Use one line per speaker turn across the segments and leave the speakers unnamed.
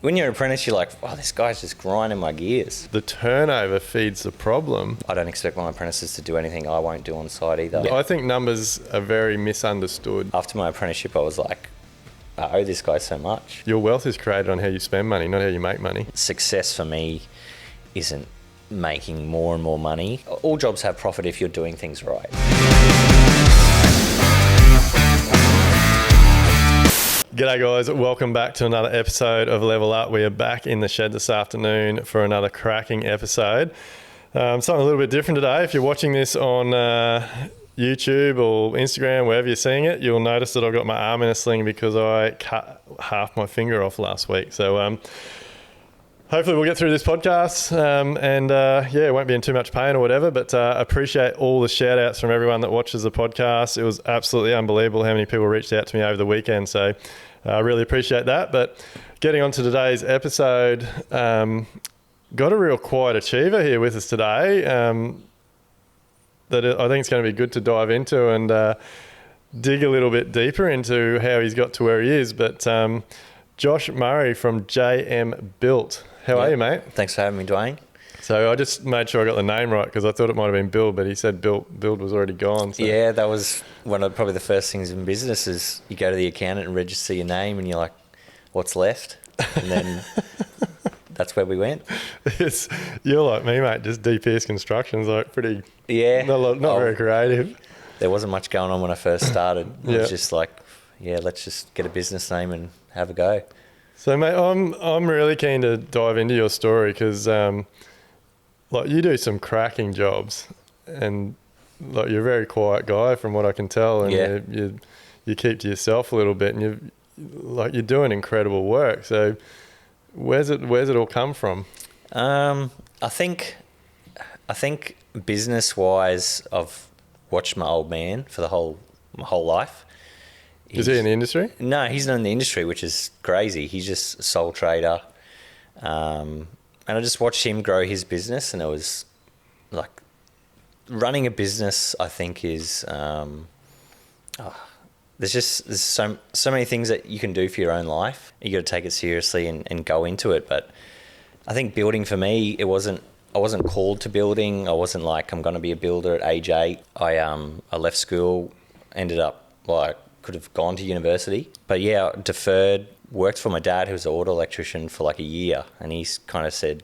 when you're an apprentice, you're like, oh, this guy's just grinding my gears.
The turnover feeds the problem.
I don't expect my apprentices to do anything I won't do on site either.
I think numbers are very misunderstood.
After my apprenticeship, I was like, I owe this guy so much.
Your wealth is created on how you spend money, not how you make money.
Success for me isn't making more and more money. All jobs have profit if you're doing things right.
G'day guys, welcome back to another episode of Level Up. We are back in the shed this afternoon for another cracking episode. Something a little bit different today. If you're watching this on YouTube or Instagram, wherever you're seeing it, you'll notice that I've got my arm in a sling because I cut half my finger off last week. So hopefully we'll get through this podcast it won't be in too much pain or whatever, but appreciate all the shout outs from everyone that watches the podcast. It was absolutely unbelievable how many people reached out to me over the weekend. So I really appreciate that. But getting on to today's episode, got a real quiet achiever here with us today that I think it's going to be good to dive into and dig a little bit deeper into how he's got to where he is. But Josh Murray from JM Built. How are you, mate?
Thanks for having me, Duayne.
So I just made sure I got the name right because I thought it might have been Build, but he said Build was already gone. So.
Yeah, that was one of probably the first things in business is you go to the accountant and register your name and you're like, what's left? And then that's where we went.
You're like me, mate, just Pearce Constructions, like pretty, not very creative.
There wasn't much going on when I first started. It was just like, let's just get a business name and have a go.
So, mate, I'm really keen to dive into your story because, you do some cracking jobs, and you're a very quiet guy from what I can tell, and you keep to yourself a little bit, and you're doing incredible work. So, where's it all come from?
I think business wise, I've watched my old man for my whole life.
Is he in the industry?
No, he's not in the industry, which is crazy. He's just a sole trader. And I just watched him grow his business, and it was like running a business, I think is, there's so many things that you can do for your own life. You got to take it seriously and go into it. But I think building for me, I wasn't called to building. I wasn't like, I'm going to be a builder at age 8. I left school, ended up could have gone to university, but deferred, worked for my dad, who was an auto electrician, for like a year, and he's kind of said,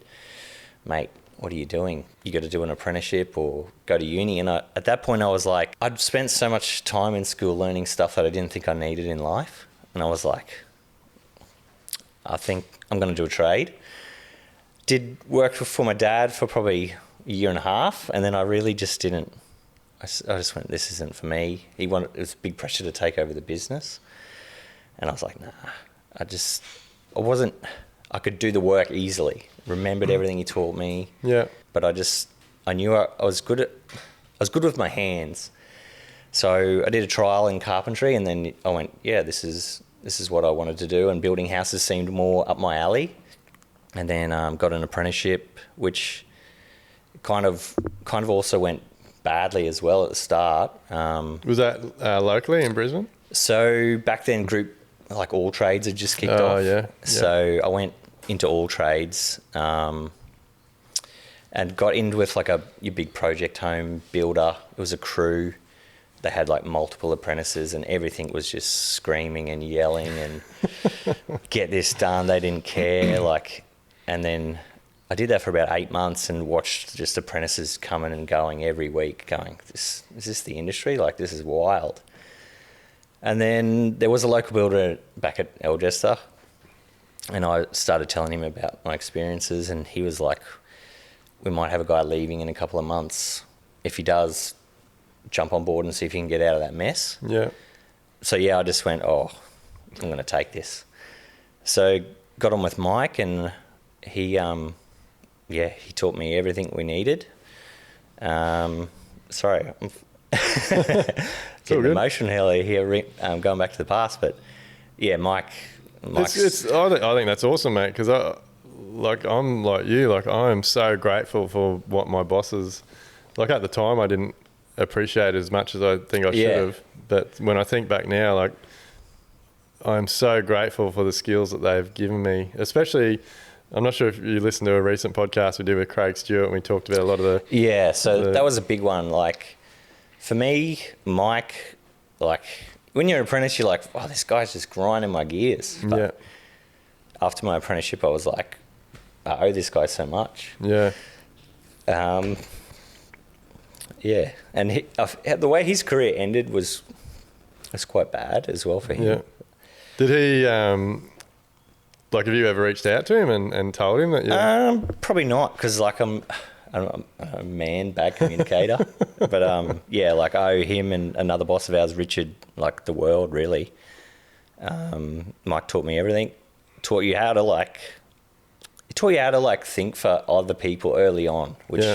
mate, what are you doing? You got to do an apprenticeship or go to uni. And at that point I was like, I'd spent so much time in school learning stuff that I didn't think I needed in life, and I was like, I think I'm going to do a trade. Did work for my dad for probably a year and a half, and then I really just didn't. I just went, this isn't for me. It was big pressure to take over the business. And I was like, nah, I could do the work easily. Remembered everything he taught me. Yeah. But I knew I was good with my hands. So I did a trial in carpentry, and then I went, this is what I wanted to do. And building houses seemed more up my alley. And then got an apprenticeship, which kind of also went badly as well at the start.
Was that locally in Brisbane?
So back then, all trades had just kicked off. Yeah. So I went into all trades and got in with your big project home builder. It was a crew. They had multiple apprentices, and everything was just screaming and yelling and get this done. They didn't care. And then I did that for about 8 months and watched just apprentices coming and going every week going, is this the industry? This is wild. And then there was a local builder back at Algester, and I started telling him about my experiences, and he was like, we might have a guy leaving in a couple of months. If he does, jump on board and see if you can get out of that mess. Yeah. So I just went, I'm going to take this. So got on with Mike, and he taught me everything we needed. Sorry, I'm getting emotional here, going back to the past. But Mike. I think that's awesome, mate. Because I'm like you. I am so grateful for what my bosses. At the time, I didn't appreciate it as much as I think I should have. But when I think back now,
I'm so grateful for the skills that they've given me, especially, I'm not sure if you listened to a recent podcast we did with Craig Stewart, and we talked about a lot of the...
Yeah, so that was a big one. Like, for me, Mike, like, when you're an apprentice, you're like, oh, this guy's just grinding my gears. But after my apprenticeship, I was like, I owe this guy so much.
Yeah.
Yeah, and the way his career ended was quite bad as well for him.
Yeah. Did he, like, have you ever reached out to him and told him that
probably not, because, like, I'm a man, bad communicator. But, yeah, like, I owe him and another boss of ours, Richard, like, the world, really. Mike taught me everything. Taught you how to think for other people early on, which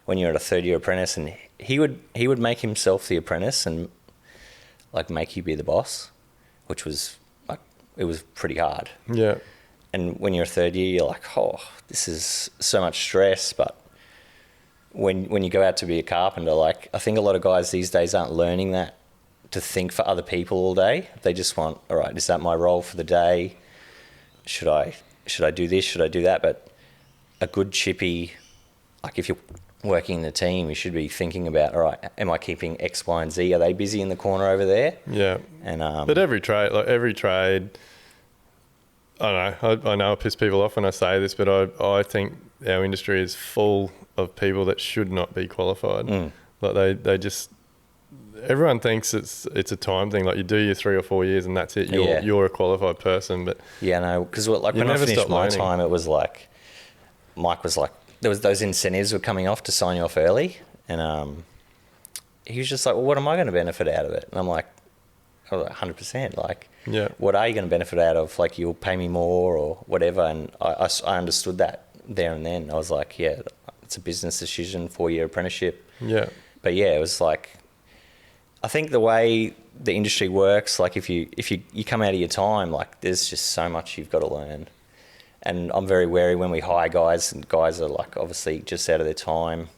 when you're at a third-year apprentice, and he would make himself the apprentice and, like, make you be the boss, which was, like, it was pretty hard.
Yeah.
And when you're a third year, you're like, oh, this is so much stress. But when you go out to be a carpenter, like, I think a lot of guys these days aren't learning that, to think for other people all day. They just want, all right, is that my role for the day? Should I do this? Should I do that? But a good chippy, like, if you're working in a team, you should be thinking about, all right, am I keeping X, Y, and Z? Are they busy in the corner over there?
Yeah.
And
but every trade, I know I piss people off when I say this, but I think our industry is full of people that should not be qualified. Like, they just, everyone thinks it's a time thing. Like, you do your 3 or 4 years and that's it. You're a qualified person. But
yeah, no, because, like, when I finished my time, it was like, Mike was like, there was those incentives were coming off to sign you off early, and he was just like, well, what am I going to benefit out of it? And I'm like, 100%. Like, what are you going to benefit out of? Like, you'll pay me more or whatever. And I understood that there and then. I was like, yeah, it's a business decision, 4-year apprenticeship.
Yeah.
But yeah, it was like, I think the way the industry works, like, if you come out of your time, like, there's just so much you've got to learn. And I'm very wary when we hire guys, and guys are, like, obviously just out of their time.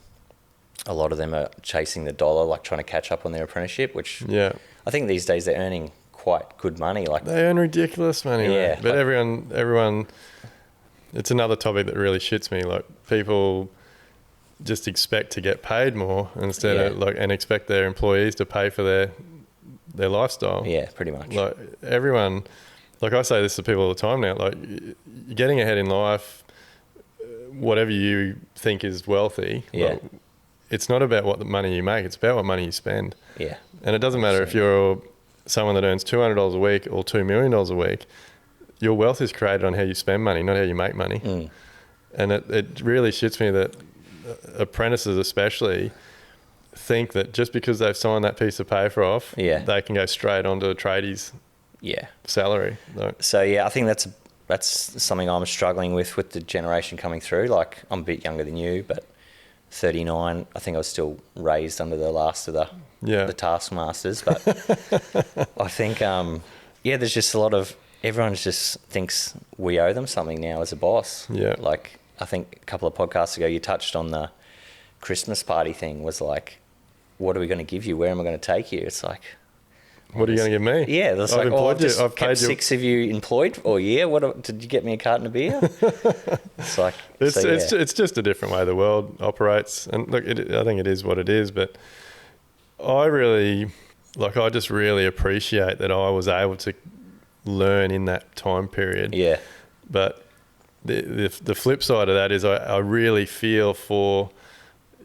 A lot of them are chasing the dollar, like, trying to catch up on their apprenticeship, which I think these days they're earning quite good money. Like,
they earn ridiculous money.
Yeah.
But like, everyone, it's another topic that really shits me. Like, people just expect to get paid more instead of, like, and expect their employees to pay for their lifestyle.
Yeah, pretty much.
Like, everyone, like, I say this to people all the time now, like, getting ahead in life, whatever you think is wealthy, like, it's not about what the money you make, it's about what money you spend.
Yeah.
And it doesn't matter if you're someone that earns $200 a week or $2 million a week, your wealth is created on how you spend money, not how you make money. And it really shits me that apprentices especially think that just because they've signed that piece of paper off, they can go straight onto a tradie's salary.
So yeah, I think that's something I'm struggling with the generation coming through. Like, I'm a bit younger than you, but 39, I think I was still raised under the last of the taskmasters. But I think, there's just a lot of, everyone just thinks we owe them something now as a boss.
Yeah.
Like, I think a couple of podcasts ago, you touched on the Christmas party thing, was like, what are we going to give you? Where am I going to take you? It's like,
what are you going to give me?
Yeah, that's
I've
like,
I've
kept 6 of you employed all year. Did you get me a carton of beer? It's like,
it's just a different way the world operates. And look, I think it is what it is. But I just really appreciate that I was able to learn in that time period.
Yeah.
But the flip side of that is I really feel for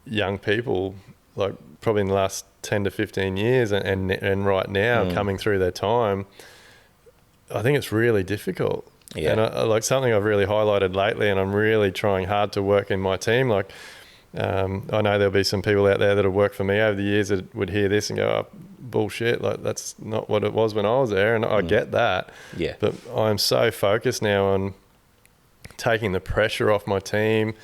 young people, like, probably in the last 10 to 15 years and right now coming through their time. I think it's really difficult. Yeah. And I like, something I've really highlighted lately, and I'm really trying hard to work in my team. Like, I know there'll be some people out there that have worked for me over the years that would hear this and go, oh, bullshit, like, that's not what it was when I was there. And I get that. Yeah. But I'm so focused now on taking the pressure off my team.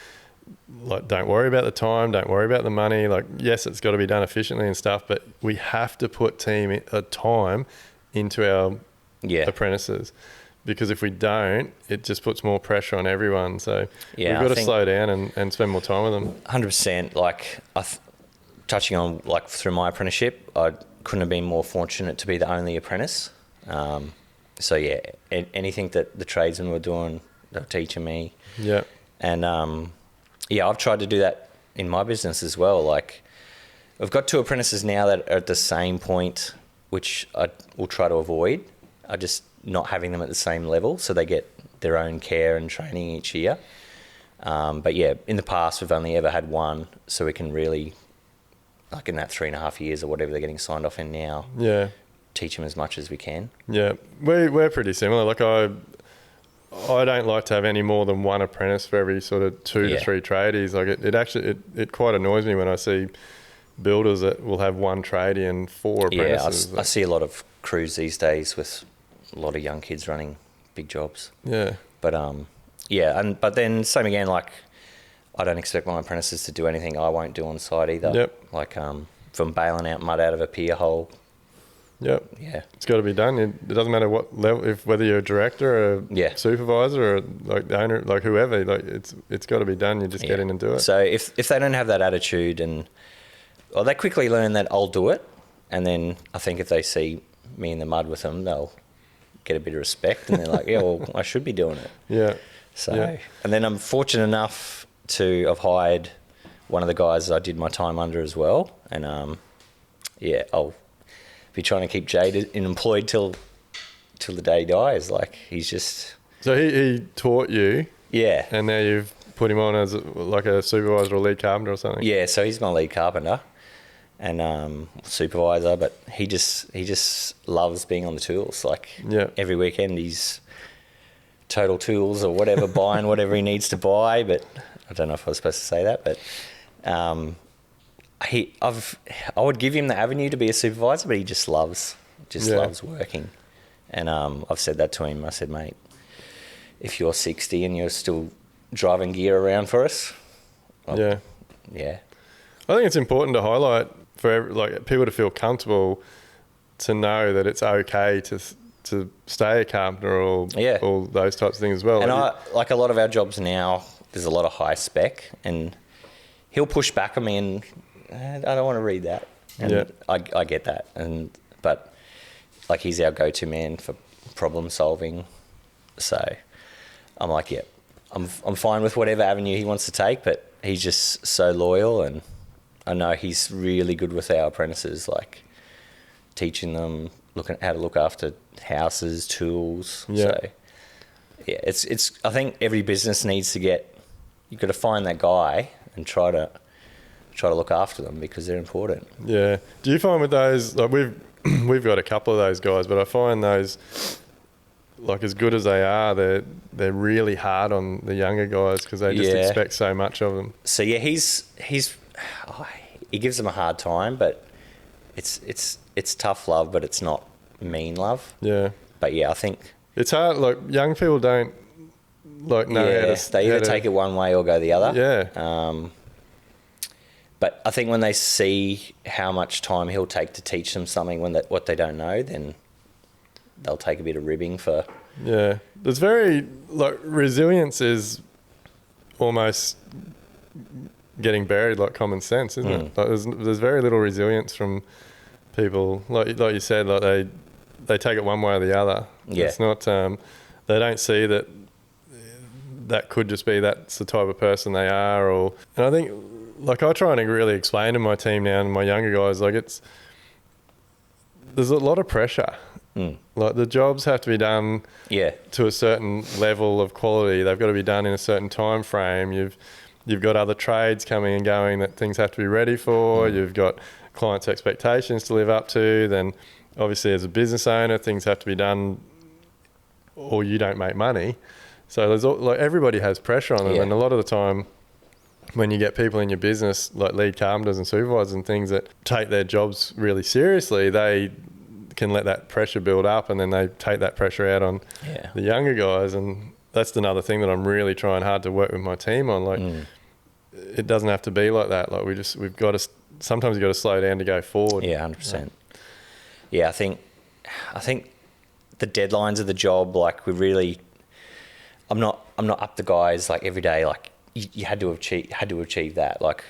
Like, don't worry about the time, don't worry about the money. Like, yes, it's got to be done efficiently and stuff, but we have to put time into our apprentices, because if we don't, it just puts more pressure on everyone. So we've got to slow down and spend more time with them.
100%. Like, touching on, like, through my apprenticeship, I couldn't have been more fortunate to be the only apprentice. So yeah, anything that the tradesmen were doing, they were teaching me.
Yeah.
And I've tried to do that in my business as well. Like, I've got 2 apprentices now that are at the same point, which I will try to avoid. I just not having them at the same level, so they get their own care and training each year. But yeah, in the past we've only ever had one, so we can really, like in that 3.5 years or whatever they're getting signed off in now, teach them as much as we can.
Yeah, we're pretty similar. Like I don't like to have any more than one apprentice for every sort of 2 to 3 tradies. Like it quite annoys me when I see builders that will have 1 tradie and 4 apprentices.
I see a lot of crews these days with a lot of young kids running big jobs.
Yeah.
But but then same again, like I don't expect my apprentices to do anything I won't do on site either.
Yep.
Like from bailing out mud out of a pier hole.
Yep.
Yeah.
It's got to be done. It doesn't matter what level, whether you're a director or a supervisor or like the owner, like whoever, like it's got to be done. You just get in and do it.
So if they don't have that attitude they quickly learn that I'll do it, and then I think if they see me in the mud with them, they'll get a bit of respect, and they're like, yeah, well, I should be doing it.
Yeah.
So, and then I'm fortunate enough to have hired one of the guys I did my time under as well, and I'll be trying to keep Jade employed till the day he dies. Like, he's just...
So he taught you?
Yeah.
And now you've put him on as like a supervisor or lead carpenter or something?
Yeah, so he's my lead carpenter and supervisor, but he just loves being on the tools. Like, every weekend he's total tools or whatever, buying whatever he needs to buy. But I don't know if I was supposed to say that, but I would give him the avenue to be a supervisor, but he just loves working. And I've said that to him. I said, mate, if you're 60 and you're still driving gear around for us,
yeah. I think it's important to highlight for people to feel comfortable to know that it's okay to stay a carpenter or all those types of things as well.
And like a lot of our jobs now, there's a lot of high spec, and he'll push back on me and I don't want to read that. And I get that. But like, he's our go-to man for problem solving. So I'm like, I'm fine with whatever avenue he wants to take, but he's just so loyal, and I know he's really good with our apprentices, like teaching them how to look after houses, tools. So it's I think every business needs to you've got to find that guy and try to look after them, because they're important.
Yeah. Do you find with those, like we've got a couple of those guys, but I find those, like, as good as they are, they're really hard on the younger guys because they just expect so much of them.
So yeah, he gives them a hard time, but it's tough love, but it's not mean love.
Yeah.
But yeah, I think
it's hard. Like, young people don't know how to.
They either take it one way or go the other.
Yeah.
But I think when they see how much time he'll take to teach them something what they don't know, then they'll take a bit of ribbing for.
Yeah. There's very, like, resilience is almost getting buried like common sense, isn't it? Like, there's very little resilience from people. Like you said, like they take it one way or the other.
Yeah.
It's not, they don't see that could just be that's the type of person they are. And I think, like, I try and really explain to my team now and my younger guys, like, there's a lot of pressure. Like, the jobs have to be done to a certain level of quality. They've got to be done in a certain time frame. You've got other trades coming and going that things have to be ready for. You've got clients' expectations to live up to. Then obviously, as a business owner, things have to be done or you don't make money. So there's like, everybody has pressure on them. And a lot of the time, when you get people in your business, like lead carpenters and supervisors and things that take their jobs really seriously, they can let that pressure build up, and then they take that pressure out on the younger guys. And that's another thing that I'm really trying hard to work with my team on. Like, it doesn't have to be like that. Like, sometimes you've got to slow down to go forward.
Yeah, 100%. Yeah, I think the deadlines of the job, like, I'm not up the guys like every day, like, you had to achieve that. Like,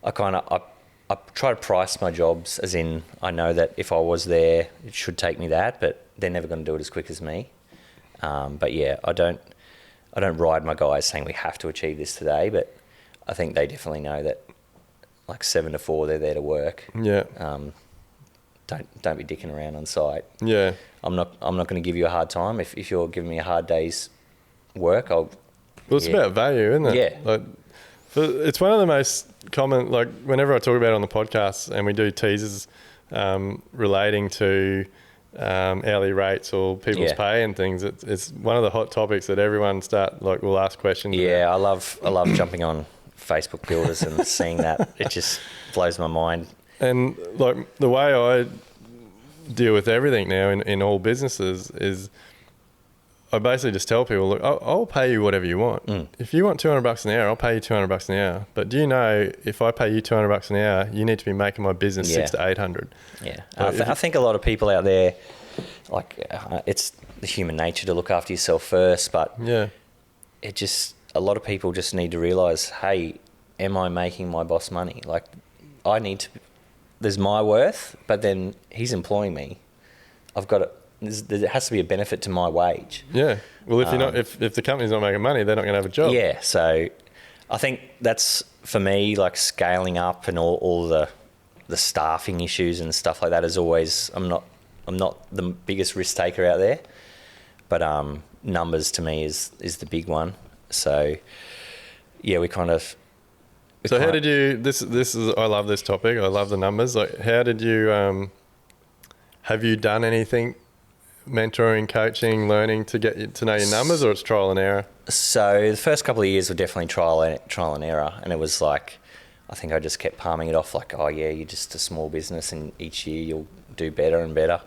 I try to price my jobs as in, I know that if I was there, it should take me that, but they're never going to do it as quick as me. But yeah, I don't ride my guys saying we have to achieve this today, but I think they definitely know that like 7 to 4, they're there to work.
Yeah.
Don't be dicking around on site.
Yeah.
I'm not going to give you a hard time. If you're giving me a hard day's work, Well,
it's about value, isn't it?
Yeah.
Like, it's one of the most common, like whenever I talk about it on the podcast and we do teasers relating to hourly rates or people's pay and things, it's one of the hot topics that everyone will ask questions
Yeah,
about.
I love jumping on Facebook builders and seeing that. It just blows my mind.
And like the way I deal with everything now in all businesses is I basically just tell people, look, I'll pay you whatever you want. If you want $200 an hour, I'll pay you $200 an hour. But do you know, if I pay you $200 an hour, you need to be making my business $600 to $800.
Yeah, I think a lot of people out there, like it's the human nature to look after yourself first, but
yeah,
a lot of people just need to realise, hey, am I making my boss money? Like, I need to. There's my worth, but then he's employing me. I've got to. There has to be a benefit to my wage.
Yeah. Well, if you're not, if the company's not making money, they're not going to have a job.
Yeah. So, I think that's for me, like scaling up and all the staffing issues and stuff like that is always. I'm not the biggest risk taker out there, but numbers to me is the big one. So, yeah, we kind of.
So how did you? This is. I love this topic. I love the numbers. Like, how did you? Have you done anything? Mentoring, coaching, learning to get to know your numbers, or it's trial and error?
So the first couple of years were definitely trial and error, and it was like, I think I just kept palming it off like, oh yeah, you're just a small business, and each year you'll do better and better.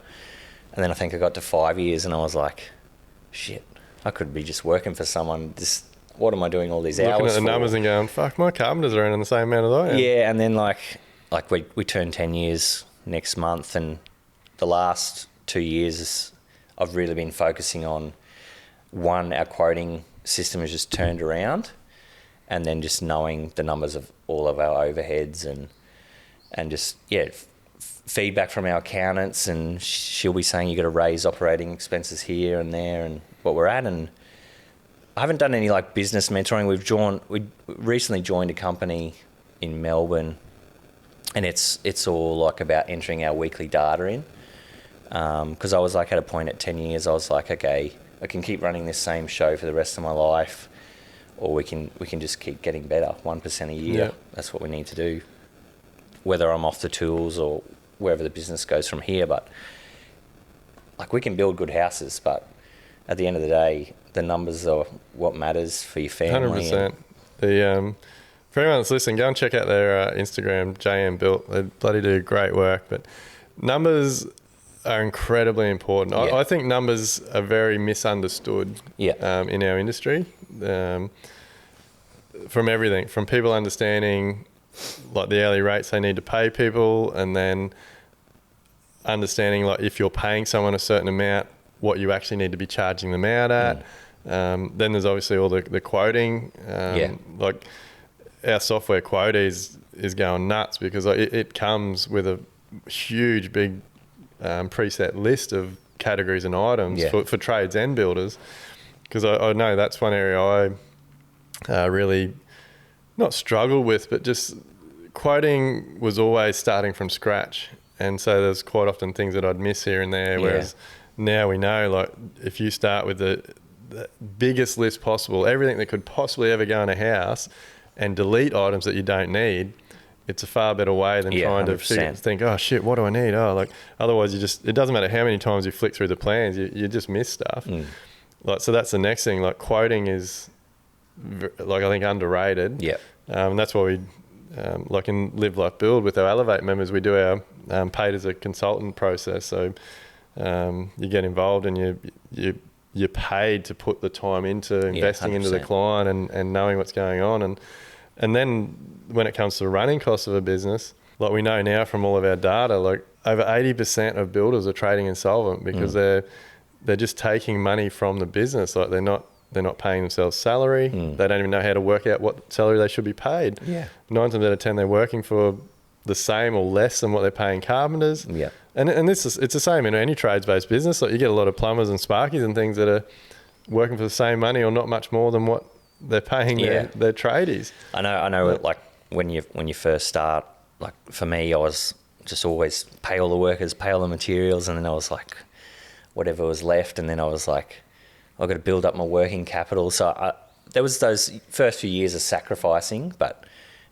And then I think I got to 5 years, and I was like, shit, I could be just working for someone. What am I doing all these hours for?
Looking at the numbers and going, fuck, my carpenters are earning the same amount as I am.
Yeah, and then like we turned 10 years next month, and the last 2 years I've really been focusing on, one, our quoting system has just turned around, and then just knowing the numbers of all of our overheads and just, feedback from our accountants, and she'll be saying you got to raise operating expenses here and there and what we're at. And I haven't done any like business mentoring. We recently joined a company in Melbourne, and it's all like about entering our weekly data in. Because I was like at a point at 10 years, I was like, okay, I can keep running this same show for the rest of my life, or we can just keep getting better, 1% a year.
Yeah.
That's what we need to do, whether I'm off the tools or wherever the business goes from here. But like, we can build good houses, but at the end of the day, the numbers are what matters for your family.
100%. For anyone that's listening, go and check out their Instagram, JM Built. They bloody do great work, but numbers are incredibly important.
Yeah.
I think numbers are very misunderstood in our industry. From everything, from people understanding like the hourly rates they need to pay people, and then understanding like if you're paying someone a certain amount, what you actually need to be charging them out at. Then there's obviously all the quoting. Like our software QuoteEaze is going nuts because it comes with a huge big preset list of categories and items for trades and builders, because I know that's one area I really not struggle with, but just quoting was always starting from scratch, and so there's quite often things that I'd miss here and there, whereas now we know, like, if you start with the biggest list possible, everything that could possibly ever go in a house, and delete items that you don't need, it's a far better way than trying
100%.
to think, oh shit, what do I need? Oh, like, otherwise it doesn't matter how many times you flick through the plans, you just miss stuff. Like, so that's the next thing. Like, quoting is like, I think, underrated. And that's why we like in Live Like Build with our Elevate members, we do our paid as a consultant process. So you get involved and you're paid to put the time into investing into the client and knowing what's going on. And then when it comes to the running costs of a business, like we know now from all of our data, like over 80% of builders are trading insolvent because they're just taking money from the business. Like, they're not paying themselves salary. They don't even know how to work out what salary they should be paid. 9 times out of 10, they're working for the same or less than what they're paying carpenters.
Yeah.
And it's the same in any trades-based business. Like you get a lot of plumbers and sparkies and things that are working for the same money or not much more than what they're paying their tradies.
I know. Like when you first start, like for me, I was just always pay all the workers, pay all the materials, and then I was like, whatever was left, and then I was like, I've got to build up my working capital. So there was those first few years of sacrificing, but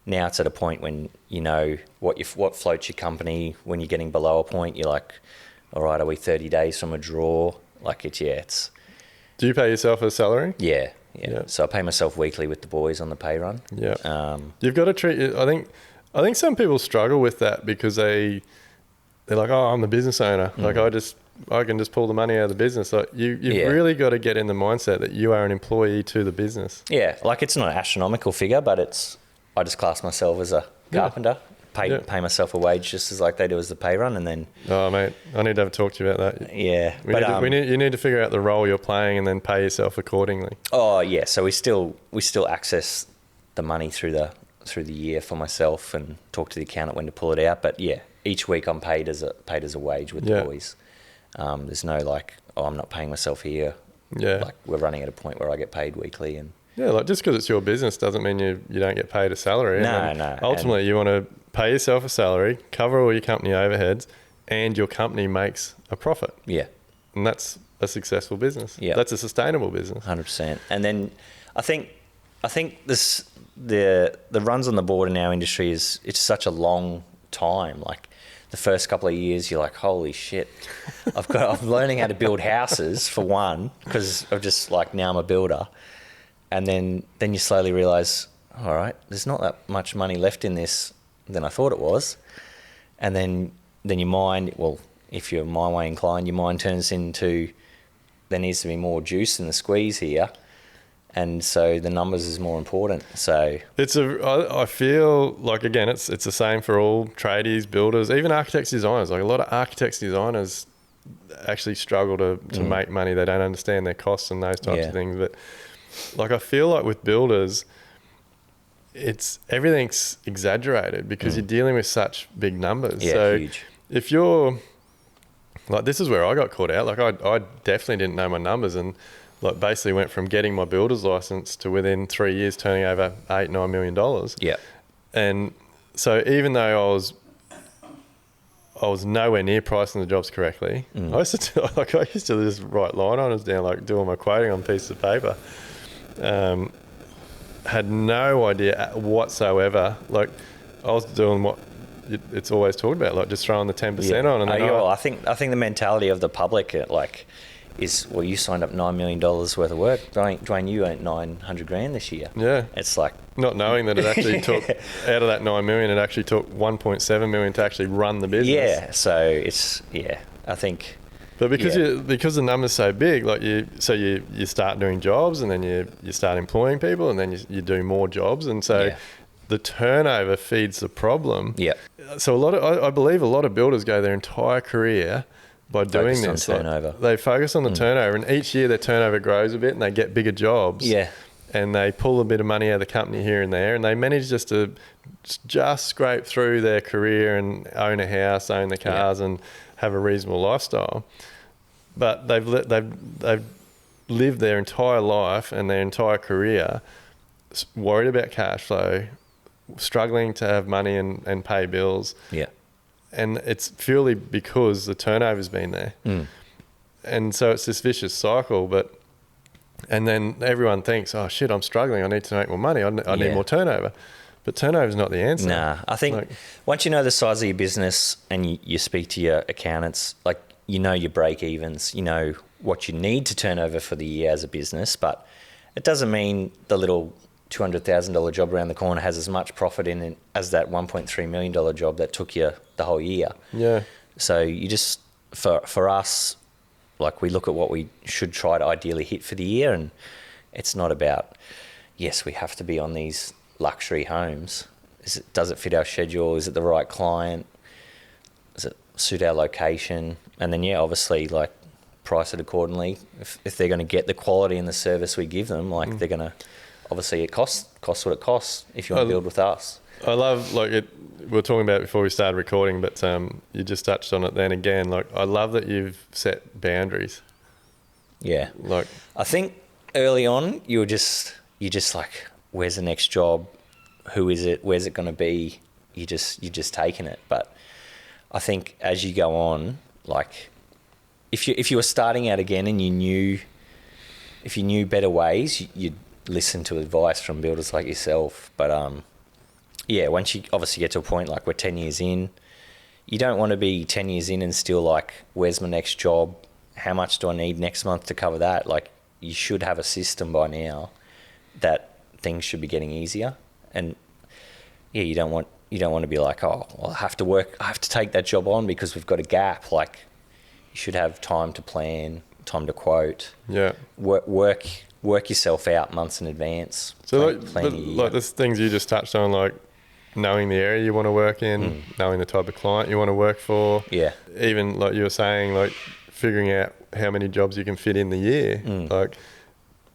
now it's at a point when you know what floats your company. When you're getting below a point, you're like, all right, are we 30 days from a draw? Like it's.
Do you pay yourself a salary?
Yeah. So I pay myself weekly with the boys on the pay run.
Yeah. You've got to treat it. I think some people struggle with that because they're like, oh, I'm the business owner. Like I can just pull the money out of the business. Like you've really got to get in the mindset that you are an employee to the business. Yeah.
Like it's not an astronomical figure, but I just class myself as a carpenter. Pay myself a wage just as like they do as the pay run, and then.
Oh mate, I need to have a talk to you about that.
Yeah,
you need to figure out the role you're playing and then pay yourself accordingly.
Oh yeah, so we still access the money through the year for myself and talk to the accountant when to pull it out. But yeah, each week I'm paid as a wage with the boys. There's no like, oh, I'm not paying myself here.
Yeah,
like we're running at a point where I get paid weekly and.
Yeah, like just because it's your business doesn't mean you don't get paid a salary.
No.
Ultimately, you want to pay yourself a salary, cover all your company overheads, and your company makes a profit.
Yeah.
And that's a successful business.
Yeah.
That's a sustainable business.
100%. And then I think the runs on the board in our industry it's such a long time. Like the first couple of years, you're like, holy shit, I'm learning how to build houses for one, because of just like now I'm a builder. And then you slowly realise, all right, there's not that much money left in this than I thought it was. And then your mind, well, if you're my way inclined, your mind turns into there needs to be more juice in the squeeze here. And so the numbers is more important. So
I feel like, again, it's the same for all tradies, builders, even architects, designers. Like a lot of architects, designers actually struggle to make money. They don't understand their costs and those types of things. But like I feel like with builders, everything's exaggerated because you're dealing with such big numbers.
Yeah,
so
huge.
If you're like, this is where I got caught out. Like I definitely didn't know my numbers, and like basically went from getting my builder's license to within 3 years turning over $8-9 million.
Yeah.
And so even though I was nowhere near pricing the jobs correctly, I used to just write line items down, like doing my quoting on pieces of paper. Had no idea whatsoever. Like I was doing what it's always talked about, like just throwing the 10% on. And
I think the mentality of the public, is, well, you signed up $9 million worth of work. Duayne, you earned $900,000 this year.
Yeah.
It's like
not knowing that it actually took out of that 9 million, it actually took 1.7 million to actually run the business.
Yeah. So I think.
But because the number's so big, like you start doing jobs, and then you start employing people, and then you do more jobs, and so the turnover feeds the problem.
Yeah.
So I believe a lot of builders go their entire career by doing this.
On turnover.
They focus on the turnover, and each year their turnover grows a bit, and they get bigger jobs.
Yeah.
And they pull a bit of money out of the company here and there, and they manage just to scrape through their career and own a house, own the cars, and have a reasonable lifestyle. But they've lived their entire life and their entire career worried about cash flow, struggling to have money and pay bills.
Yeah.
And it's purely because the turnover's been there. And so it's this vicious cycle, and then everyone thinks, oh shit, I'm struggling, I need to make more money, I need more turnover. But turnover is not the answer.
Nah, I think once you know the size of your business and you speak to your accountants, like you know your break evens, you know what you need to turn over for the year as a business, but it doesn't mean the little $200,000 job around the corner has as much profit in it as that $1.3 million job that took you the whole year.
Yeah.
So you just, for us, like we look at what we should try to ideally hit for the year, and it's not about, yes, we have to be on these luxury homes. Does it fit our schedule? Is it the right client? Does it suit our location? And then, obviously, like price it accordingly. If they're going to get the quality and the service we give them, like they're going to, obviously it costs what it costs if you want to build with us.
I love, like, we were talking about it before we started recording, but you just touched on it then again. Like, I love that you've set boundaries.
Yeah.
Like,
I think early on you're just like, where's the next job? Who is it? Where's it going to be? You're just taking it. But I think as you go on, like, if you were starting out again and if you knew better ways, you'd listen to advice from builders like yourself. But yeah, once you obviously get to a point like we're 10 years in, you don't want to be 10 years in and still like, where's my next job? How much do I need next month to cover that? Like, you should have a system by now that things should be getting easier. And yeah, you don't want to be like, oh, well, I have to take that job on because we've got a gap. Like, you should have time to plan, time to quote.
Yeah.
Work yourself out months in advance.
So like the things you just touched on, like knowing the area you want to work in, knowing the type of client you want to work for.
Yeah.
Even like you were saying, like figuring out how many jobs you can fit in the year. Like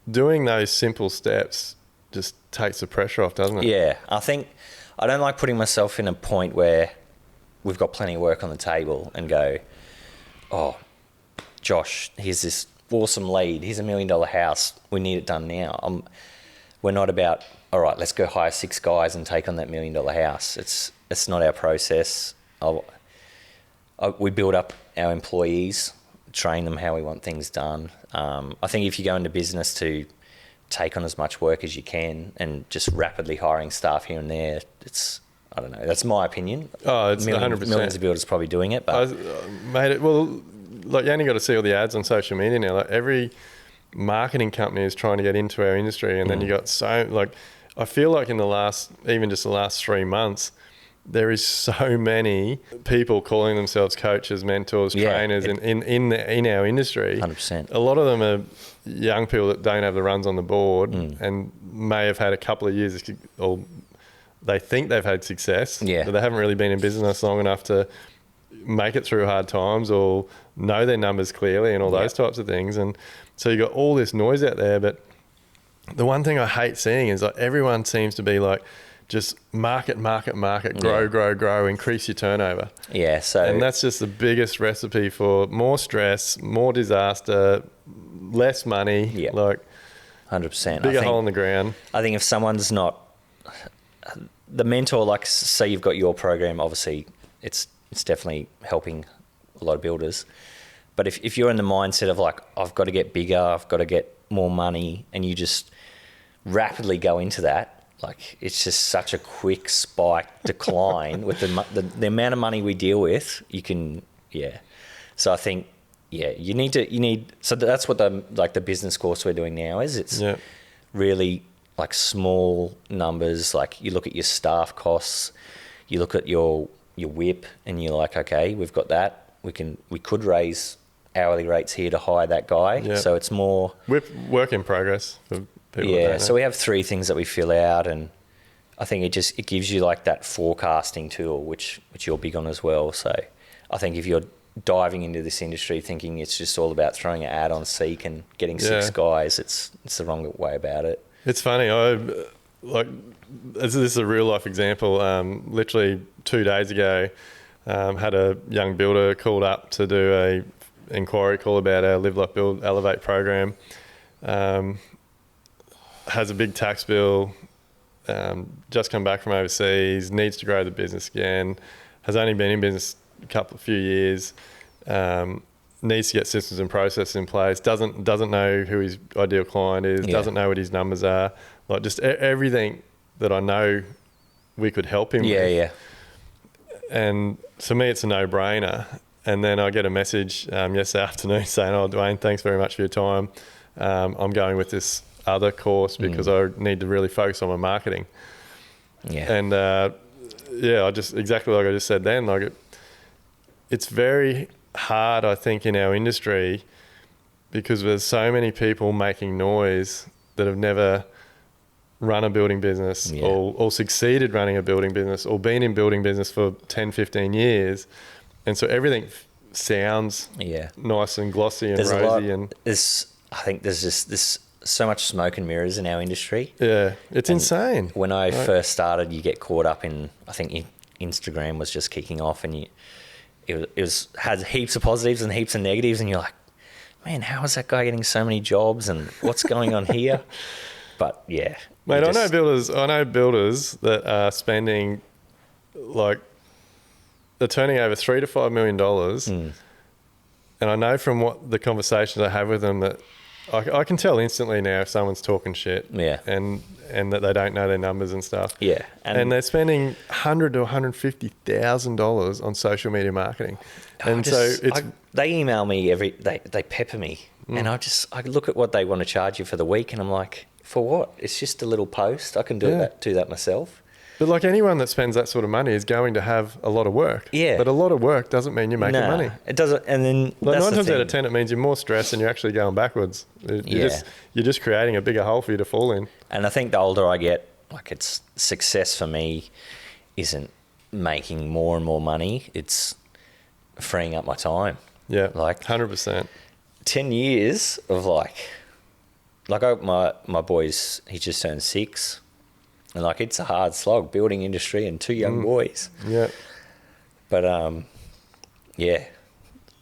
doing those simple steps just takes the pressure off, doesn't it?
Yeah. I don't like putting myself in a point where we've got plenty of work on the table and go, oh, Josh, here's this awesome lead. Here's $1 million house. We need it done now. We're not about, all right, let's go hire 6 guys and take on that $1 million house. It's not our process. We build up our employees, train them how we want things done. I think if you go into business to take on as much work as you can and just rapidly hiring staff here and there, I don't know. That's my opinion.
Oh, it's 100%.
Millions of builders probably doing it, but
like you only got to see all the ads on social media now. Like every marketing company is trying to get into our industry, and then you got I feel like in the last 3 months, there is so many people calling themselves coaches, mentors, trainers in our industry.
100%.
A lot of them are young people that don't have the runs on the board and may have had a couple of years, or they think they've had success, but they haven't really been in business long enough to make it through hard times or know their numbers clearly and all those types of things. And so you got all this noise out there. But the one thing I hate seeing is like everyone seems to be like, just market, grow, increase your turnover.
Yeah. So,
and that's just the biggest recipe for more stress, more disaster, less money.
Yeah.
Like
100%.
Bigger hole in the ground.
I think if someone's not the mentor, like say you've got your program, obviously it's definitely helping a lot of builders. But if you're in the mindset of like, I've got to get bigger, I've got to get more money, and you just rapidly go into that, like it's just such a quick spike decline with the amount of money we deal with. You can, So I think, you need. So that's what the business course we're doing now is. It's really like small numbers. Like you look at your staff costs, you look at your WIP, and you're like, okay, we've got that. We could raise hourly rates here to hire that guy. Yeah. So it's more
WIP, work in progress for people.
Yeah. So we have 3 things that we fill out, and I think it gives you like that forecasting tool, which you're big on as well. So I think if you're diving into this industry thinking it's just all about throwing an ad on Seek and getting 6 guys, it's the wrong way about it.
It's funny. This is a real life example. Literally 2 days ago, had a young builder called up to do a inquiry call about our Live Like Build Elevate program. Has a big tax bill, just come back from overseas, needs to grow the business again, has only been in business a few years, needs to get systems and processes in place, doesn't know who his ideal client is, doesn't know what his numbers are, like just everything that I know we could help him with.
Yeah.
And for me, it's a no-brainer. And then I get a message yesterday afternoon saying, "Oh, Duayne, thanks very much for your time. I'm going with this other course because I need to really focus on my marketing."
Yeah.
And I just exactly like I just said then, like it's very hard, I think, in our industry because there's so many people making noise that have never run a building business or succeeded running a building business or been in building business for 10, 15 years. And so everything sounds nice and glossy and rosy.
I think there's just this so much smoke and mirrors in our industry.
Yeah, it's insane.
When I first started, you get caught up in, I think Instagram was just kicking off, and it had heaps of positives and heaps of negatives, and you're like, man, how is that guy getting so many jobs, and what's going on here? But yeah,
mate, I know builders that are spending, like, they're turning over $3 to $5 million, and I know from what the conversations I have with them that I can tell instantly now if someone's talking shit, and that they don't know their numbers and stuff, and they're spending $100,000 to $150,000 on social media marketing, and
they email me they pepper me, and I look at what they want to charge you for the week, and I'm like, for what? It's just a little post. I can do that myself.
But like anyone that spends that sort of money is going to have a lot of work. Yeah. But a lot of work doesn't mean you're making money.
It doesn't. And then
like 9 times out of 10, it means you're more stressed and you're actually going backwards. You're just creating a bigger hole for you to fall in.
And I think the older I get, like, it's success for me isn't making more and more money. It's freeing up my time.
Yeah. Like 100%.
10 years of my boys, he just turned 6. And like, it's a hard slog, building industry and 2 young boys.
Yeah.
But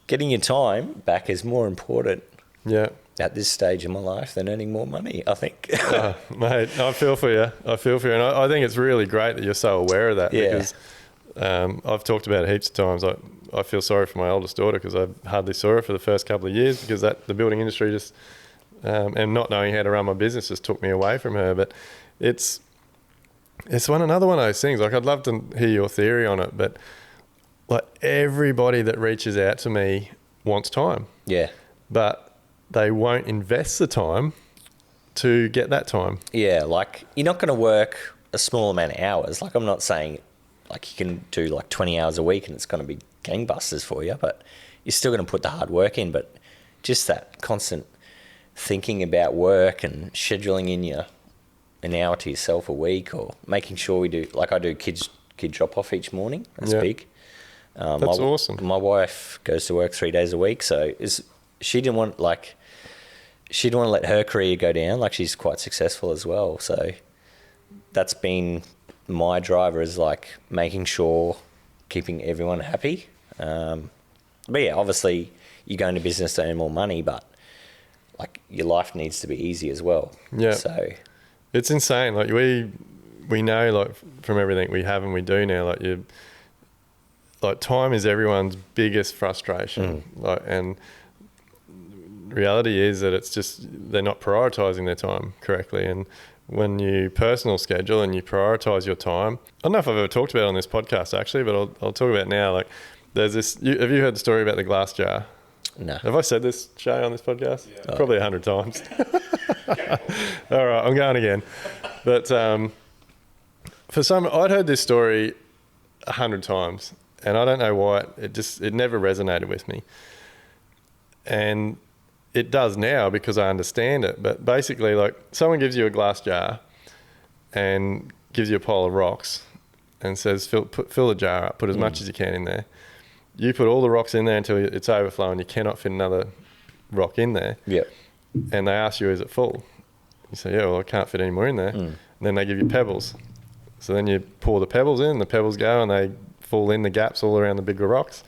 getting your time back is more important.
Yeah.
At this stage in my life than earning more money, I think.
Mate, I feel for you. And I think it's really great that you're so aware of that, because I've talked about it heaps of times. I feel sorry for my oldest daughter because I hardly saw her for the first couple of years because the building industry just, and not knowing how to run my business just took me away from her. But it's another one of those things. Like, I'd love to hear your theory on it, but like, everybody that reaches out to me wants time.
Yeah.
But they won't invest the time to get that time.
Yeah, like, you're not going to work a small amount of hours. Like, I'm not saying like you can do like 20 hours a week and it's going to be gangbusters for you, but you're still going to put the hard work in. But just that constant thinking about work and scheduling in an hour to yourself a week, or making sure we do, like, I do kid drop off each morning. That's big.
That's awesome.
My wife goes to work 3 days a week, so she didn't want to let her career go down. Like, she's quite successful as well, so that's been my driver, is like making sure, keeping everyone happy. But yeah, obviously you go into business to earn more money, but like, your life needs to be easy as well.
Yeah.
So
it's insane. Like, we know, like, from everything we have and we do now, like time is everyone's biggest frustration. Like, and reality is that it's just they're not prioritizing their time correctly. And when you personal schedule and you prioritize your time, I don't know if I've ever talked about it on this podcast actually, but I'll talk about it now. Like, there's this. Have you heard the story about the glass jar?
No.
Have I said this, Shay, on this podcast?
Yeah.
Probably 100 times. All right, I'm going again. But I'd heard this story 100 times, and I don't know why it never resonated with me. And it does now because I understand it. But basically, like, someone gives you a glass jar and gives you a pile of rocks and says, fill the jar up, put as much as you can in there. You put all the rocks in there until it's overflowing. You cannot fit another rock in there.
Yep.
And they ask you, is it full? You say, yeah, well, I can't fit any more in there. And then they give you pebbles. So then you pour the pebbles in, the pebbles go and they fall in the gaps all around the bigger rocks.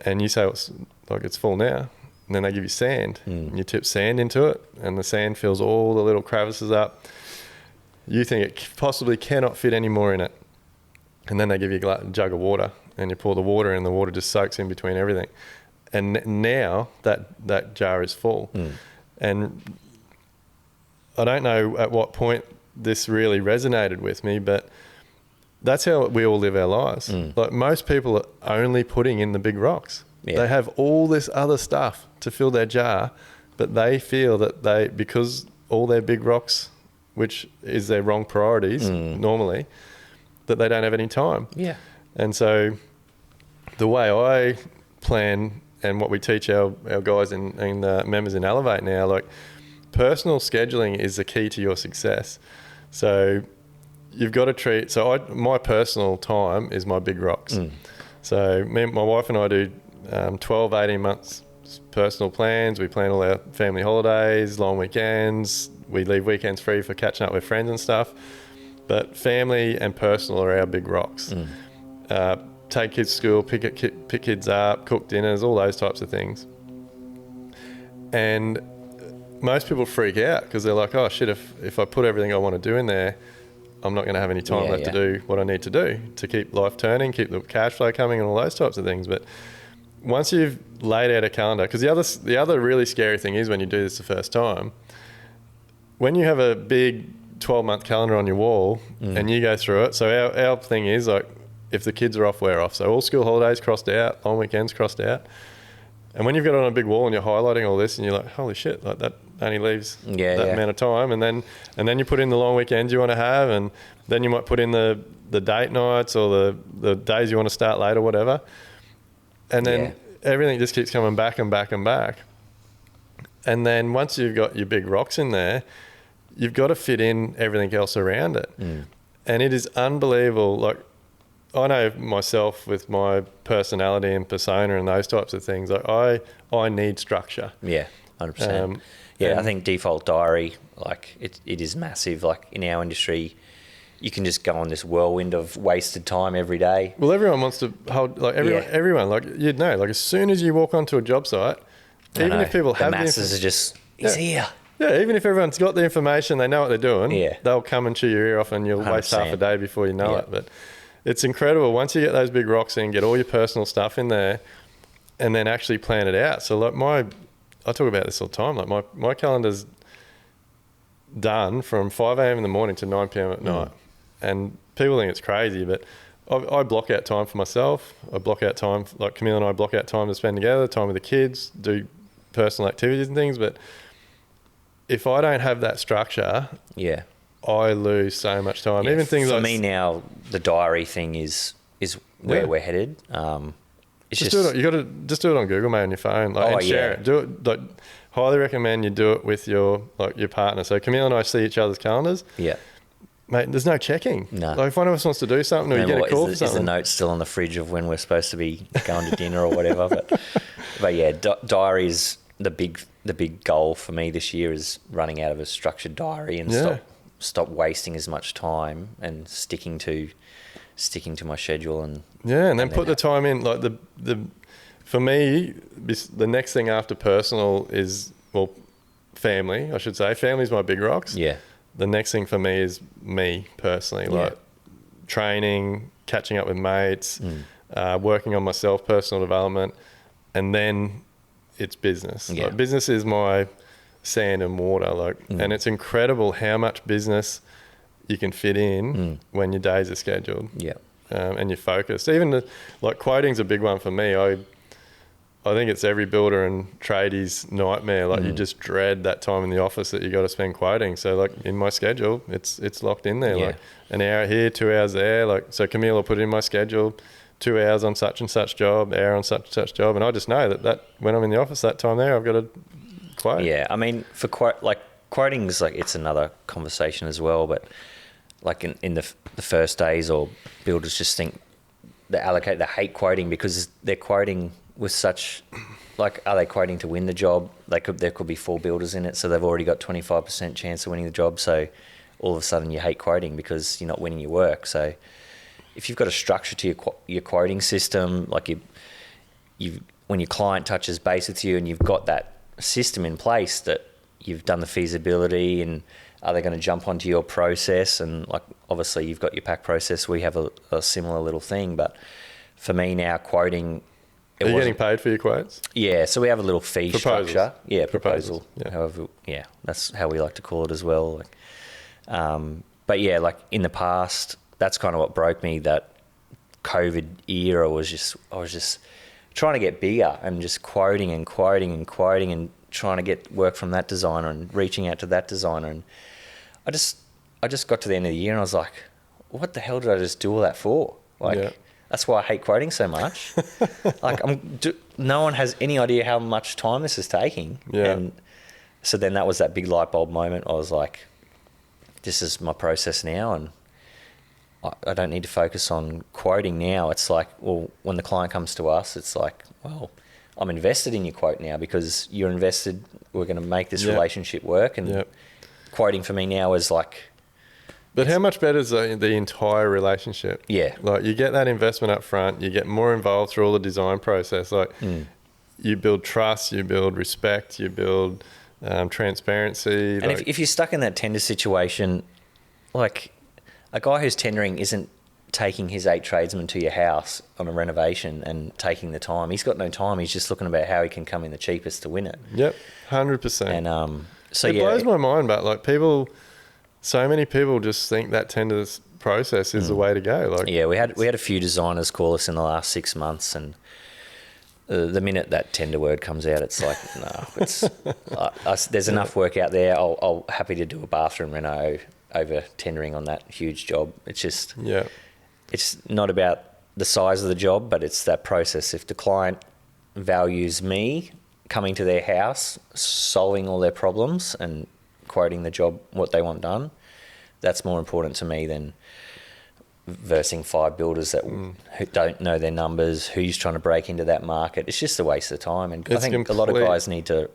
And you say, it's full now. And then they give you sand. And you tip sand into it, and the sand fills all the little crevices up. You think it possibly cannot fit any more in it. And then they give you a jug of water, and you pour the water in, and the water just soaks in between everything. And now that jar is full. And I don't know at what point this really resonated with me, but that's how we all live our lives. Like, most people are only putting in the big rocks. Yeah. They have all this other stuff to fill their jar, but they feel that because all their big rocks, which is their wrong priorities normally, that they don't have any time. Yeah. And so the way I plan and what we teach our guys and members in Elevate now, like, personal scheduling is the key to your success. So you've got to treat, my personal time is my big rocks. So my wife and I do 12, 18 months personal plans. We plan all our family holidays, long weekends. We leave weekends free for catching up with friends and stuff. But family and personal are our big rocks. Take kids to school, pick kids up, cook dinners, all those types of things. And most people freak out because they're like, oh shit, if I put everything I want to do in there, I'm not going to have any time left to do what I need to do to keep life turning, keep the cash flow coming and all those types of things. But once you've laid out a calendar, because the other really scary thing is when you do this the first time, when you have a big 12-month calendar on your wall and you go through it. So our thing is like, if the kids are off, we're off. So all school holidays crossed out, long weekends crossed out. And when you've got it on a big wall and you're highlighting all this and you're like, holy shit, like that only leaves that amount of time. And then you put in the long weekends you want to have, and then you might put in the date nights or the days you want to start late or whatever. And then everything just keeps coming back and back and back. And then once you've got your big rocks in there, you've got to fit in everything else around it. And it is unbelievable. Like, I know myself with my personality and persona and those types of things, like I need structure.
Yeah, 100%. I think default diary, like it is massive. Like in our industry, you can just go on this whirlwind of wasted time every day.
Well, everyone wants to hold, like everyone, like you'd know, like as soon as you walk onto a job site, even if people have
the masses are just, he's here.
Yeah, even if everyone's got the information, they know what they're doing, they'll come and chew your ear off and you'll 100%. Waste half a day before you know it. But it's incredible once you get those big rocks in, get all your personal stuff in there, and then actually plan it out. So like I talk about this all the time. Like my calendar's done from 5 a.m. in the morning to 9 p.m. at night, and people think it's crazy, but I block out time for myself. I block out time, like Camille and I block out time to spend together, time with the kids, do personal activities and things. But if I don't have that structure, I lose so much time. Even things
for
like
me now, the diary thing is where we're headed. It's
do it. You got to just do it on Google, mate, on your phone, like, and share it. Do it. Like, highly recommend you do it with your partner. So Camille and I see each other's calendars. Yeah, mate. There's no checking. No. Like if one of us wants to do something, or you get a call for something. Is the note still on the fridge of when we're supposed to be going to dinner or whatever? But yeah, diary is the big goal for me this year, is running out of a structured diary and stop wasting as much time and sticking to my schedule and then put the time in. Like the for me, the next thing after personal is, well, family, I should say. Family's my big rocks. Yeah. The next thing for me is me personally, like training, catching up with mates, working on myself, personal development, and then it's business. Yeah. Like, business is my sand and water, and it's incredible how much business you can fit in when your days are scheduled. Yeah. And you're focused. Even like quoting's a big one for me. I think it's every builder and tradie's nightmare. Like you just dread that time in the office that you got to spend quoting. So like in my schedule, it's locked in there. Yeah. Like an hour here, 2 hours there. Like, so Camille will put it in my schedule, 2 hours on such and such job, hour on such and such job. And I just know that when I'm in the office that time there, I've got to quote.
Yeah. I mean, for quoting's like, it's another conversation as well, but like in the first days, or builders just think they hate quoting because they're quoting with such, like, are they quoting to win the job? There could be 4 builders in it, so they've already got 25% chance of winning the job. So all of a sudden you hate quoting because you're not winning your work. So if you've got a structure to your quoting system, like you when your client touches base with you and you've got that system in place, that you've done the feasibility, and are they going to jump onto your process? And like, obviously you've got your pack process. We have a similar little thing, but for me now, quoting,
are you getting paid for your quotes?
Yeah, so we have a little fee structure. Yeah, proposal.
Yeah.
However, yeah, that's how we like to call it as well. But yeah, like in the past, that's kind of what broke me. That COVID era I was just trying to get bigger and just quoting and trying to get work from that designer and reaching out to that designer. And I just got to the end of the year and I was like, what the hell did I just do all that for? Like, that's why I hate quoting so much. Like, no one has any idea how much time this is taking. Yeah. And so then that was that big light bulb moment. I was like, this is my process now, and I don't need to focus on quoting now. It's like, well, when the client comes to us, it's like, well, I'm invested in your quote now because you're invested. We're going to make this relationship work, and quoting for me now is like.
But how much better is the entire relationship?
Yeah.
Like you get that investment up front, you get more involved through all the design process. Like you build trust, you build respect, you build transparency.
And if you're stuck in that tender situation, like a guy who's tendering isn't taking his 8 tradesmen to your house on a renovation and taking the time. He's got no time. He's just looking about how he can come in the cheapest to win it.
Yep, 100%.
And so
it blows my mind, but like so many people just think that tender process is the way to go. Like,
we had a few designers call us in the last 6 months, and the minute that tender word comes out, it's like, no, it's there's enough work out there. I'll happy to do a bathroom reno over tendering on that huge job. It's just it's not about the size of the job, but it's that process. If the client values me coming to their house, solving all their problems, and quoting the job, what they want done, that's more important to me than versing 5 builders that who don't know their numbers, who's trying to break into that market. It's just a waste of time. And I think a lot of guys need to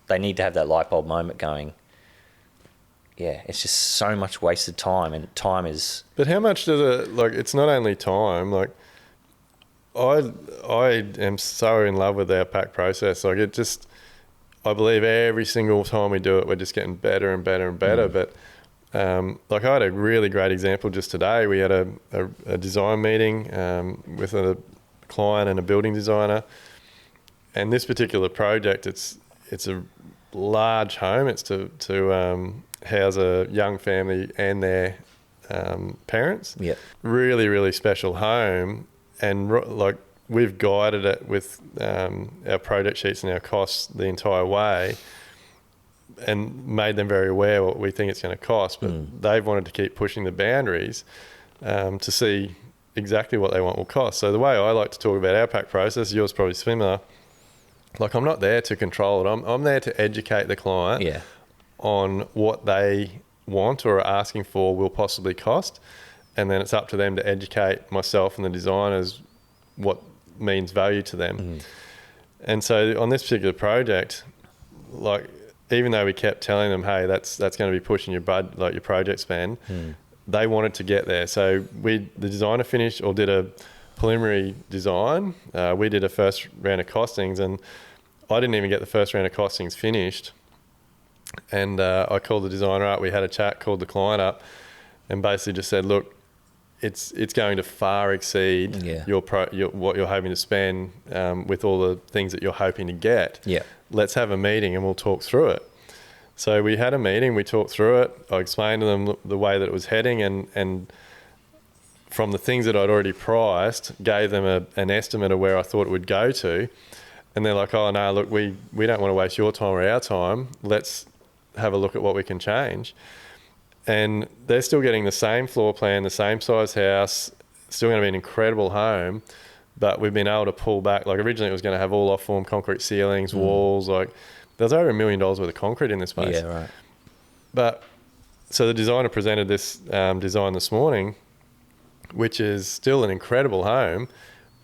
have that light bulb moment going, it's just so much wasted time, and time is...
But how much does it, like, it's not only time, like, I am so in love with our pack process. Like, it just... I believe every single time we do it, we're just getting better and better and better. But like I had a really great example just today. We had a design meeting with a client and a building designer. And this particular project, it's a large home. It's to house a young family and their parents.
Yeah.
Really, really special home. And like... We've guided it with our project sheets and our costs the entire way, and made them very aware what we think it's going to cost. But they've wanted to keep pushing the boundaries to see exactly what they want will cost. So the way I like to talk about our pack process, yours probably similar. Like, I'm not there to control it. I'm there to educate the client on what they want or are asking for will possibly cost, and then it's up to them to educate myself and the designers what means value to them. And so on this particular project, like, even though we kept telling them, hey, that's going to be pushing your your project spend, they wanted to get there. So the designer finished or did a preliminary design. We did a first round of costings, and I didn't even get the first round of costings finished. And I called the designer up. We had a chat, called the client up, and basically just said, look, it's going to far exceed what you're hoping to spend with all the things that you're hoping to get. Let's have a meeting and we'll talk through it. So we had a meeting, we talked through it. I explained to them the way that it was heading, and from the things that I'd already priced, gave them an estimate of where I thought it would go to. And they're like, oh no, look, we don't want to waste your time or our time. Let's have a look at what we can change. And they're still getting the same floor plan, the same size house, still going to be an incredible home, but we've been able to pull back. Like, originally it was going to have all off-form concrete ceilings, walls, like there's over $1 million worth of concrete in this space.
Yeah, right.
But so the designer presented this design this morning, which is still an incredible home.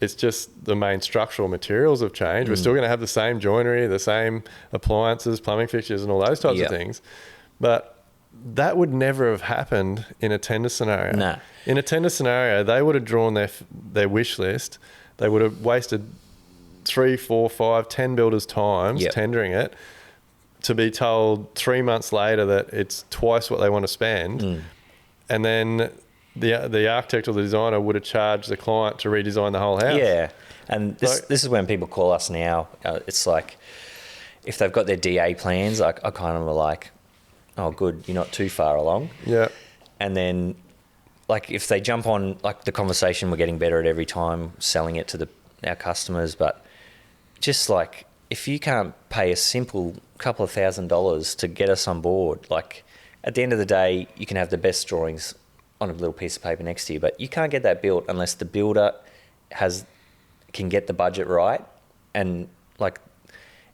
It's just the main structural materials have changed. We're still going to have the same joinery, the same appliances, plumbing fixtures and all those types of things. But that would never have happened in a tender scenario.
No.
In a tender scenario, they would have drawn their wish list. They would have wasted 3, 4, 5, 10 builders' times tendering it, to be told 3 months later that it's twice what they want to spend. And then the architect or the designer would have charged the client to redesign the whole house.
Yeah. And this is when people call us now. It's like, if they've got their DA plans, I kind of like, oh, good, you're not too far along.
Yeah.
And then, like, if they jump on, like, the conversation, we're getting better at every time selling it to our customers. But just like, if you can't pay a simple couple of $1,000s to get us on board, like, at the end of the day, you can have the best drawings on a little piece of paper next to you, but you can't get that built unless the builder can get the budget right. And like,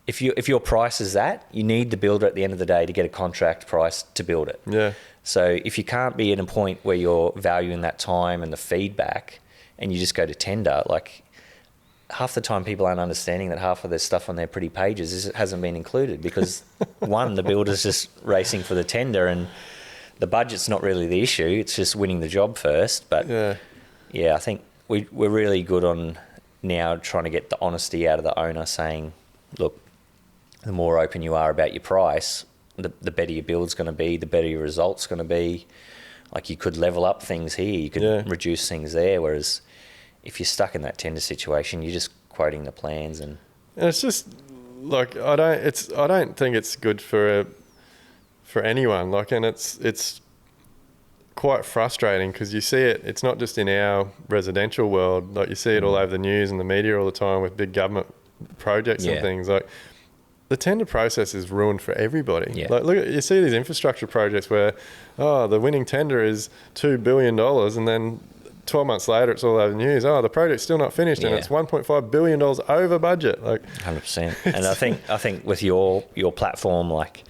if your price is that, you need the builder at the end of the day to get a contract price to build it.
Yeah.
So if you can't be at a point where you're valuing that time and the feedback, and you just go to tender, like, half the time people aren't understanding that half of their stuff on their pretty pages hasn't been included because one, the builder's just racing for the tender and the budget's not really the issue. It's just winning the job first. But yeah, I think we're really good on now trying to get the honesty out of the owner, saying, look, the more open you are about your price, the better your build's going to be, the better your result's going to be. Like, you could level up things here, you could reduce things there, whereas if you're stuck in that tender situation, you're just quoting the plans and
it's just like I don't think it's good for anyone. Like, and it's quite frustrating because you see it. It's not just in our residential world. Like, you see it all over the news and the media all the time with big government projects and things. Like, the tender process is ruined for everybody.
Yeah.
Like, look, you see these infrastructure projects where, the winning tender is $2 billion, and then 12 months later, it's all over the news. The project's still not finished, and it's $1.5 billion over budget. Like,
100%. And I think with your platform, like,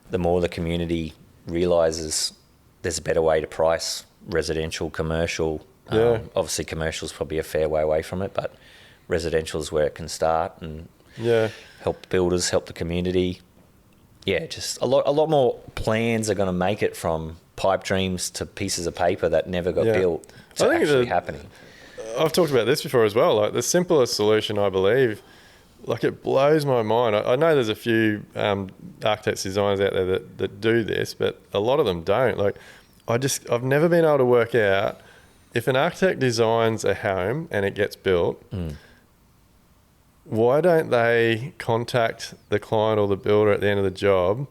the more the community realizes there's a better way to price residential, commercial. Obviously, commercial is probably a fair way away from it, but residential is where it can start and help builders, help the community. Yeah, just a lot more plans are going to make it from pipe dreams to pieces of paper that never got built to actually happening.
I've talked about this before as well. Like, the simplest solution, I believe, like, it blows my mind. I know there's a few architects, designers out there that do this, but a lot of them don't. Like, I've never been able to work out if an architect designs a home and it gets built, why don't they contact the client or the builder at the end of the job,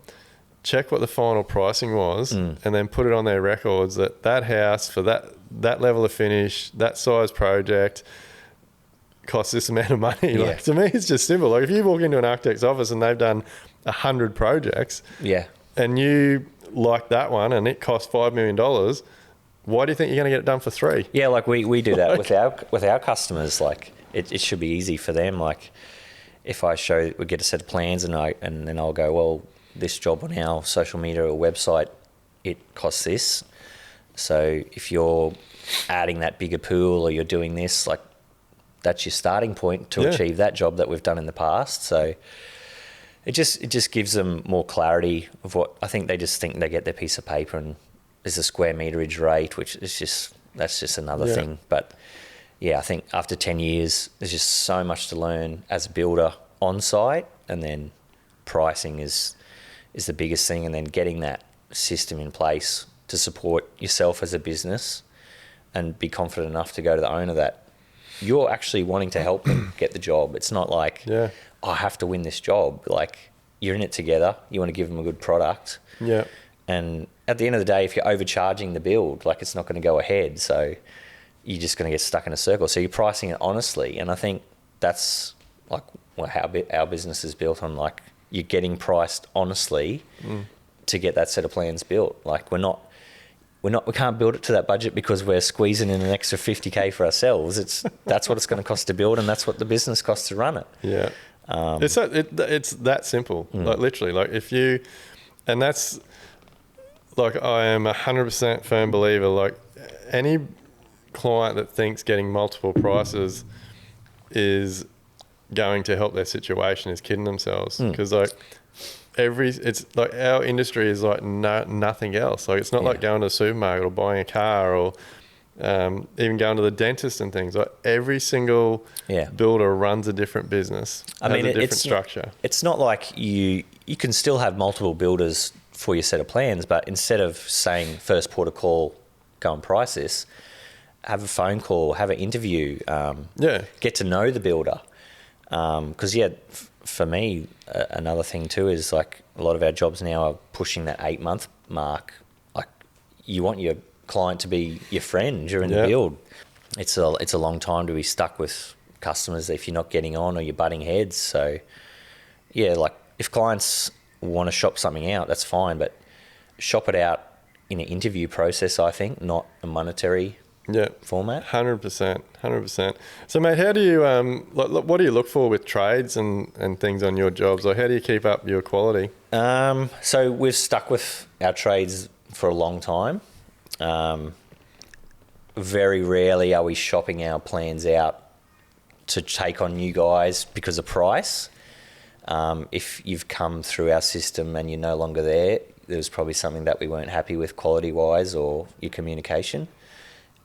check what the final pricing was, and then put it on their records that house for that level of finish, that size project, costs this amount of money. Like, to me, it's just simple. Like, if you walk into an architect's office and they've done 100 projects, and you like that one and it costs $5 million, why do you think you're going to get it done for 3?
Yeah, like we do that with our customers. Like, it should be easy for them. Like, if we get a set of plans and then I'll go, well, this job on our social media or website, it costs this. So if you're adding that bigger pool or you're doing this, like, that's your starting point to achieve that job that we've done in the past. So it just gives them more clarity of what I think. They just think they get their piece of paper and there's a square meterage rate, which is that's just another thing. But yeah, I think after 10 years, there's just so much to learn as a builder on site, and then pricing is the biggest thing, and then getting that system in place to support yourself as a business and be confident enough to go to the owner that you're actually wanting to help them get the job. It's not like, I have to win this job. Like, you're in it together. You want to give them a good product.
Yeah.
And at the end of the day, if you're overcharging the build, like, it's not going to go ahead. So you're just going to get stuck in a circle. So you're pricing it honestly. And I think that's like how our business is built on. Like, you're getting priced honestly to get that set of plans built. Like, we can't build it to that budget because we're squeezing in an extra 50K for ourselves. That's what it's going to cost to build, and that's what the business costs to run it.
Yeah. It's that simple. Like, literally, like, and that's, like, I am 100% firm believer, like, any client that thinks getting multiple prices is going to help their situation is kidding themselves. Because like, it's like, our industry is like nothing else. Like, it's not like going to the supermarket or buying a car or even going to the dentist and things. Like, every single builder runs a different business. I mean, a different structure.
It's not like you can still have multiple builders for your set of plans, but instead of saying first port of call, go and price this, have a phone call, have an interview, get to know the builder. Because for me, another thing too is, like, a lot of our jobs now are pushing that 8-month mark. Like, you want your client to be your friend during the build. It's a long time to be stuck with customers if you're not getting on or you're butting heads. So yeah, like, if clients want to shop something out, that's fine, but shop it out in an interview process, I think, not a monetary format.
100%. So, mate, how do you what do you look for with trades and things on your jobs? Like, how do you keep up your quality?
So we've stuck with our trades for a long time. Very rarely are we shopping our plans out to take on new guys because of price. If you've come through our system and you're no longer there was probably something that we weren't happy with quality-wise or your communication.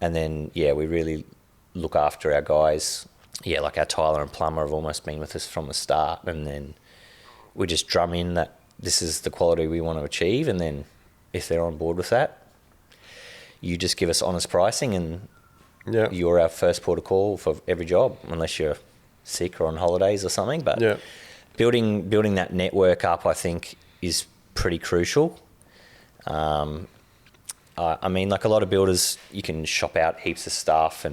And then, we really look after our guys. Yeah, like our tiler and plumber have almost been with us from the start, and then we just drum in that this is the quality we want to achieve, and then if they're on board with that, you just give us honest pricing, and you're our first port of call for every job, unless you're sick or on holidays or something. But building that network up, I think, is pretty crucial. I mean, like a lot of builders, you can shop out heaps of stuff,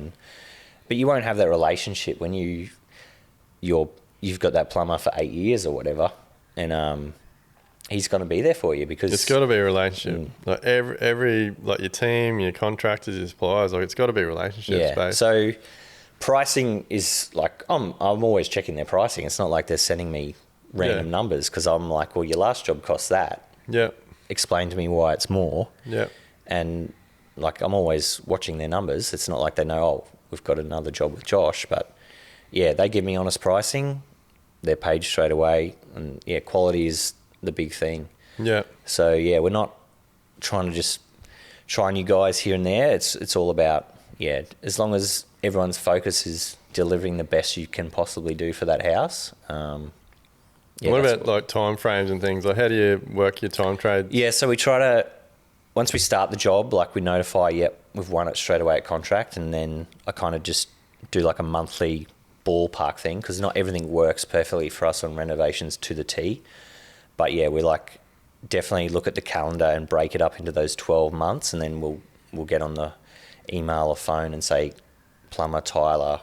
but you won't have that relationship when you've got that plumber for 8 years or whatever, and he's going to be there for you because
it's got to be a relationship. Like every like your team, your contractors, your suppliers, like it's got to be relationships based.
So pricing is like I'm always checking their pricing. It's not like they're sending me random numbers, because I'm like, well, your last job cost that. Yeah. Explain to me why it's more. Yeah. And like I'm always watching their numbers. It's not like they know, oh, we've got another job with Josh, but they give me honest pricing. They're paid straight away, and quality is the big thing. Yeah. So we're not trying to just try new guys here and there. It's all about as long as everyone's focus is delivering the best you can possibly do for that house.
What about like time frames and things? Like how do you work your time trade?
Yeah, so we try to, once we start the job, like we notify, we've won it straight away at contract, and then I kind of just do like a monthly ballpark thing, because not everything works perfectly for us on renovations to the T. But we like definitely look at the calendar and break it up into those 12 months, and then we'll get on the email or phone and say, plumber, tiler,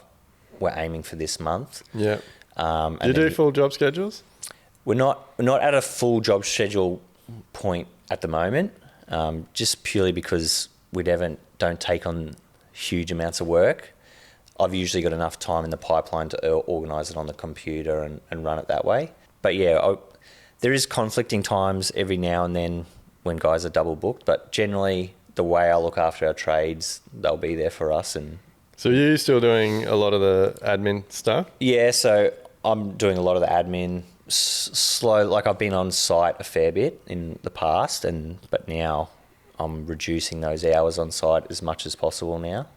we're aiming for this month. Yeah.
Do you do full job schedules?
We're not at a full job schedule point at the moment, just purely because we don't take on huge amounts of work. I've usually got enough time in the pipeline to organise it on the computer and run it that way. But there is conflicting times every now and then when guys are double booked, but generally the way I look after our trades, they'll be there for us. And
so you're still doing a lot of the admin stuff?
Yeah, so I'm doing a lot of the admin. Slow, like I've been on site a fair bit in the past, but now I'm reducing those hours on site as much as possible now.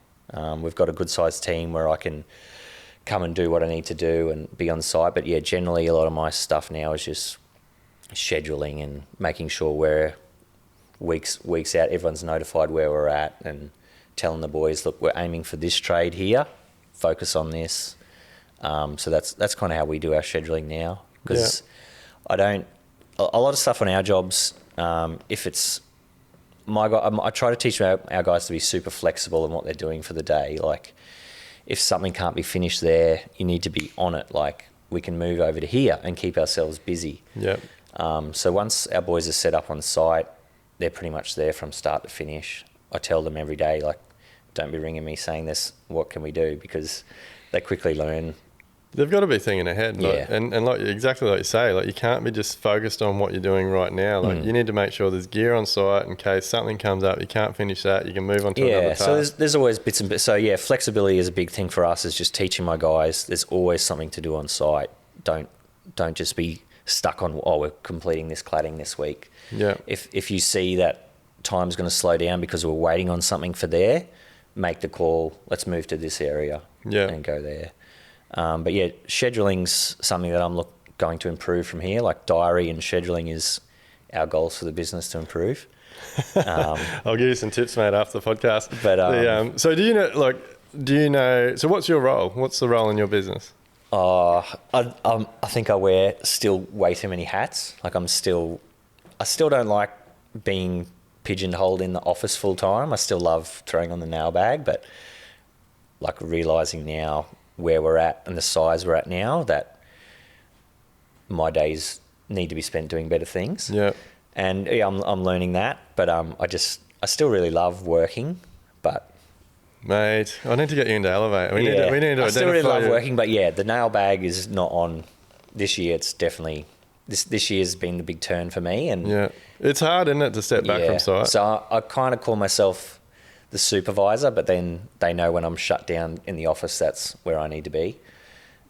We've got a good sized team where I can come and do what I need to do and be on site. But generally a lot of my stuff now is just scheduling and making sure we're weeks out, everyone's notified where we're at, and telling the boys, look, we're aiming for this trade here, focus on this. So that's kind of how we do our scheduling now. Because a lot of stuff on our jobs, if it's my guy, I try to teach our guys to be super flexible in what they're doing for the day. Like if something can't be finished there, you need to be on it. Like we can move over to here and keep ourselves busy. Yeah. So once our boys are set up on site, they're pretty much there from start to finish. I tell them every day, like, don't be ringing me saying this, what can we do? Because they quickly learn.
They've got to be thinking ahead. Like, and like exactly like you say, like you can't be just focused on what you're doing right now. Like you need to make sure there's gear on site in case something comes up, you can't finish that, you can move on to another task.
So there's always bits and bits. So flexibility is a big thing for us, is just teaching my guys there's always something to do on site. Don't just be stuck on, we're completing this cladding this week. Yeah. If you see that time's going to slow down because we're waiting on something for there, make the call, let's move to this area and go there. But scheduling's something that I'm going to improve from here. Like diary and scheduling is our goals for the business to improve.
I'll give you some tips, mate, after the podcast. But so do you know? So what's your role? What's the role in your business?
I think I wear still way too many hats. Like I still don't like being pigeonholed in the office full time. I still love throwing on the nail bag, but like realising now where we're at and the size we're at now, that my days need to be spent doing better things. Yeah. And I'm learning that, but I still really love working, but
mate, I need to get you into Elevate. We need to
I still really love working, but the nail bag is not on this year. It's definitely this year's been the big turn for me, and
it's hard, isn't it, to step back from site?
So I kind of call myself the supervisor, but then they know when I'm shut down in the office, that's where I need to be.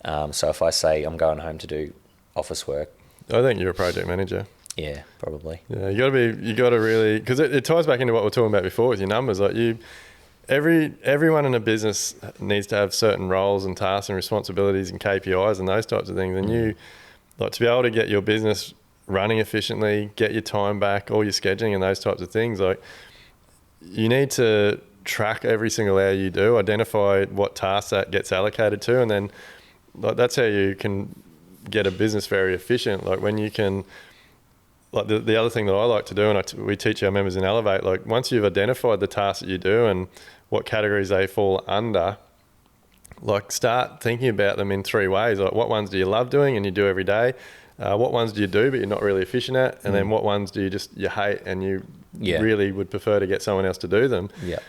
So if I say I'm going home to do office work,
I think you're a project manager.
Yeah, probably.
Yeah, you got to really, because it ties back into what we were talking about before with your numbers. Like everyone in a business needs to have certain roles and tasks and responsibilities and KPIs and those types of things. And you, like, to be able to get your business running efficiently, get your time back, all your scheduling and those types of things, like, you need to track every single hour you do, identify what tasks that gets allocated to, and then, like, that's how you can get a business very efficient. Like, when you can, like, the other thing that I like to do, and we teach our members in Elevate, like, once you've identified the tasks that you do and what categories they fall under, like, start thinking about them in 3 ways. Like, what ones do you love doing and you do every day? What ones do you do but you're not really efficient at? And then what ones do you hate and you really would prefer to get someone else to do them?
Yeah.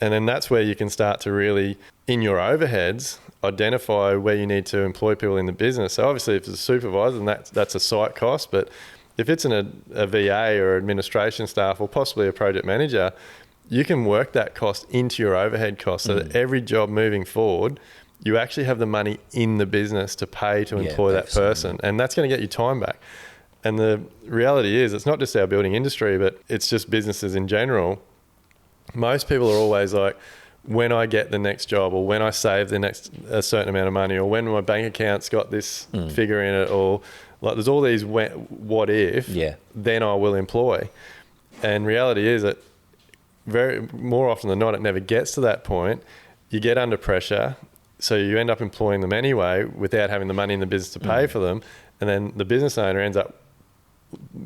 And then that's where you can start to really, in your overheads, identify where you need to employ people in the business. So obviously, if it's a supervisor, then that's a site cost. But if it's a VA or administration staff or possibly a project manager, you can work that cost into your overhead cost, so that every job moving forward, you actually have the money in the business to pay to employ that person. And that's going to get you time back. And the reality is, it's not just our building industry, but it's just businesses in general. Most people are always like, when I get the next job, or when I save a certain amount of money, or when my bank account's got this figure in it, or like, there's all these what if, then I will employ. And reality is that more often than not, it never gets to that point. You get under pressure, so you end up employing them anyway without having the money in the business to pay for them. And then the business owner ends up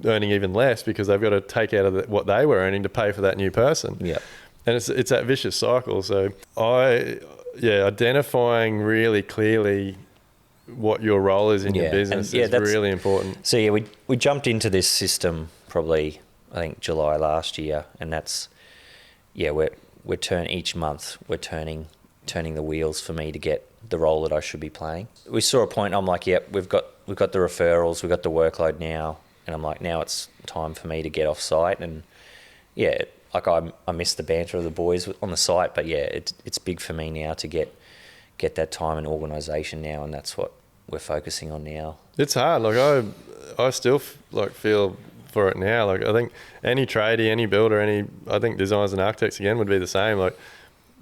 earning even less because they've got to take out of what they were earning to pay for that new person.
Yeah.
And it's that vicious cycle. So identifying really clearly what your role is in your business is really important.
So we jumped into this system probably, I think, July last year, and that's we're each month we're turning the wheels for me to get the role that I should be playing. We saw a point, I'm like, we've got the referrals, we've got the workload now, and I'm like, now it's time for me to get off site. And like, I miss the banter of the boys on the site, but it's big for me now to get that time and organisation now, and that's what we're focusing on now.
It's hard. Like, I still feel for it now. Like, I think any tradie, any builder, I think designers and architects again would be the same. Like,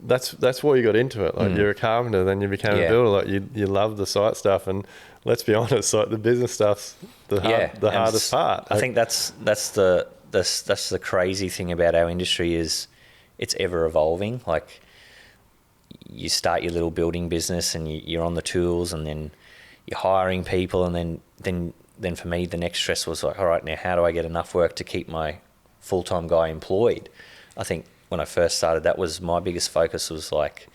that's why you got into it. Like, you're a carpenter, then you became a builder. Like, you love the site stuff, and let's be honest, like, the business stuff's the hardest part.
I think that's the crazy thing about our industry is it's ever evolving. Like, you start your little building business and you're on the tools, and then you're hiring people, and then for me the next stress was like, all right, now how do I get enough work to keep my full-time guy employed? I think when I first started, that was my biggest focus, was like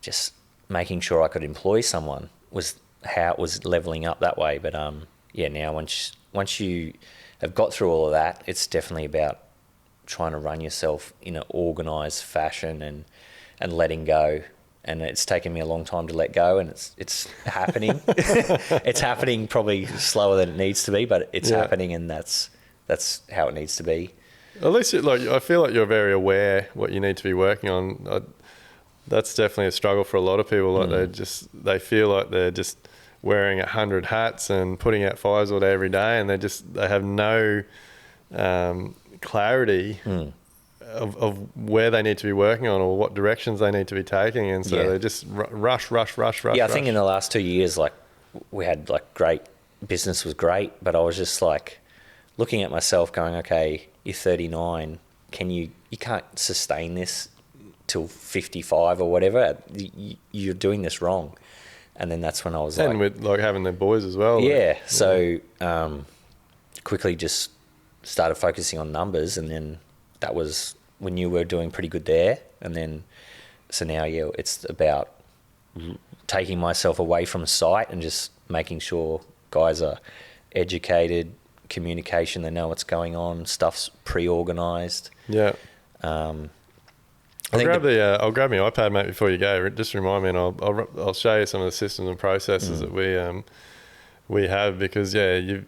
just making sure I could employ someone, was how it was leveling up that way. But now once you have got through all of that, it's definitely about trying to run yourself in an organised fashion and letting go. And it's taken me a long time to let go, and it's happening. It's happening probably slower than it needs to be, but it's happening, and that's how it needs to be.
At least, I feel like you're very aware what you need to be working on. That's definitely a struggle for a lot of people. Like, they feel like they're just wearing 100 hats and putting out fires all day every day, and they have no clarity of where they need to be working on or what directions they need to be taking, and so they just rush. I
think in the last 2 years, like, we had like great business was great, but I was just like looking at myself going, okay, you're 39, you can't sustain this till 55 or whatever. You're doing this wrong. And then that's when I was
and with like having the boys as well.
So quickly just started focusing on numbers, and then that was when you were doing pretty good there. And then, so now, it's about taking myself away from site and just making sure guys are educated, communication, they know what's going on, stuff's pre-organised.
Yeah. I'll grab my iPad, mate, before you go. Just remind me, and I'll show you some of the systems and processes that we have, because it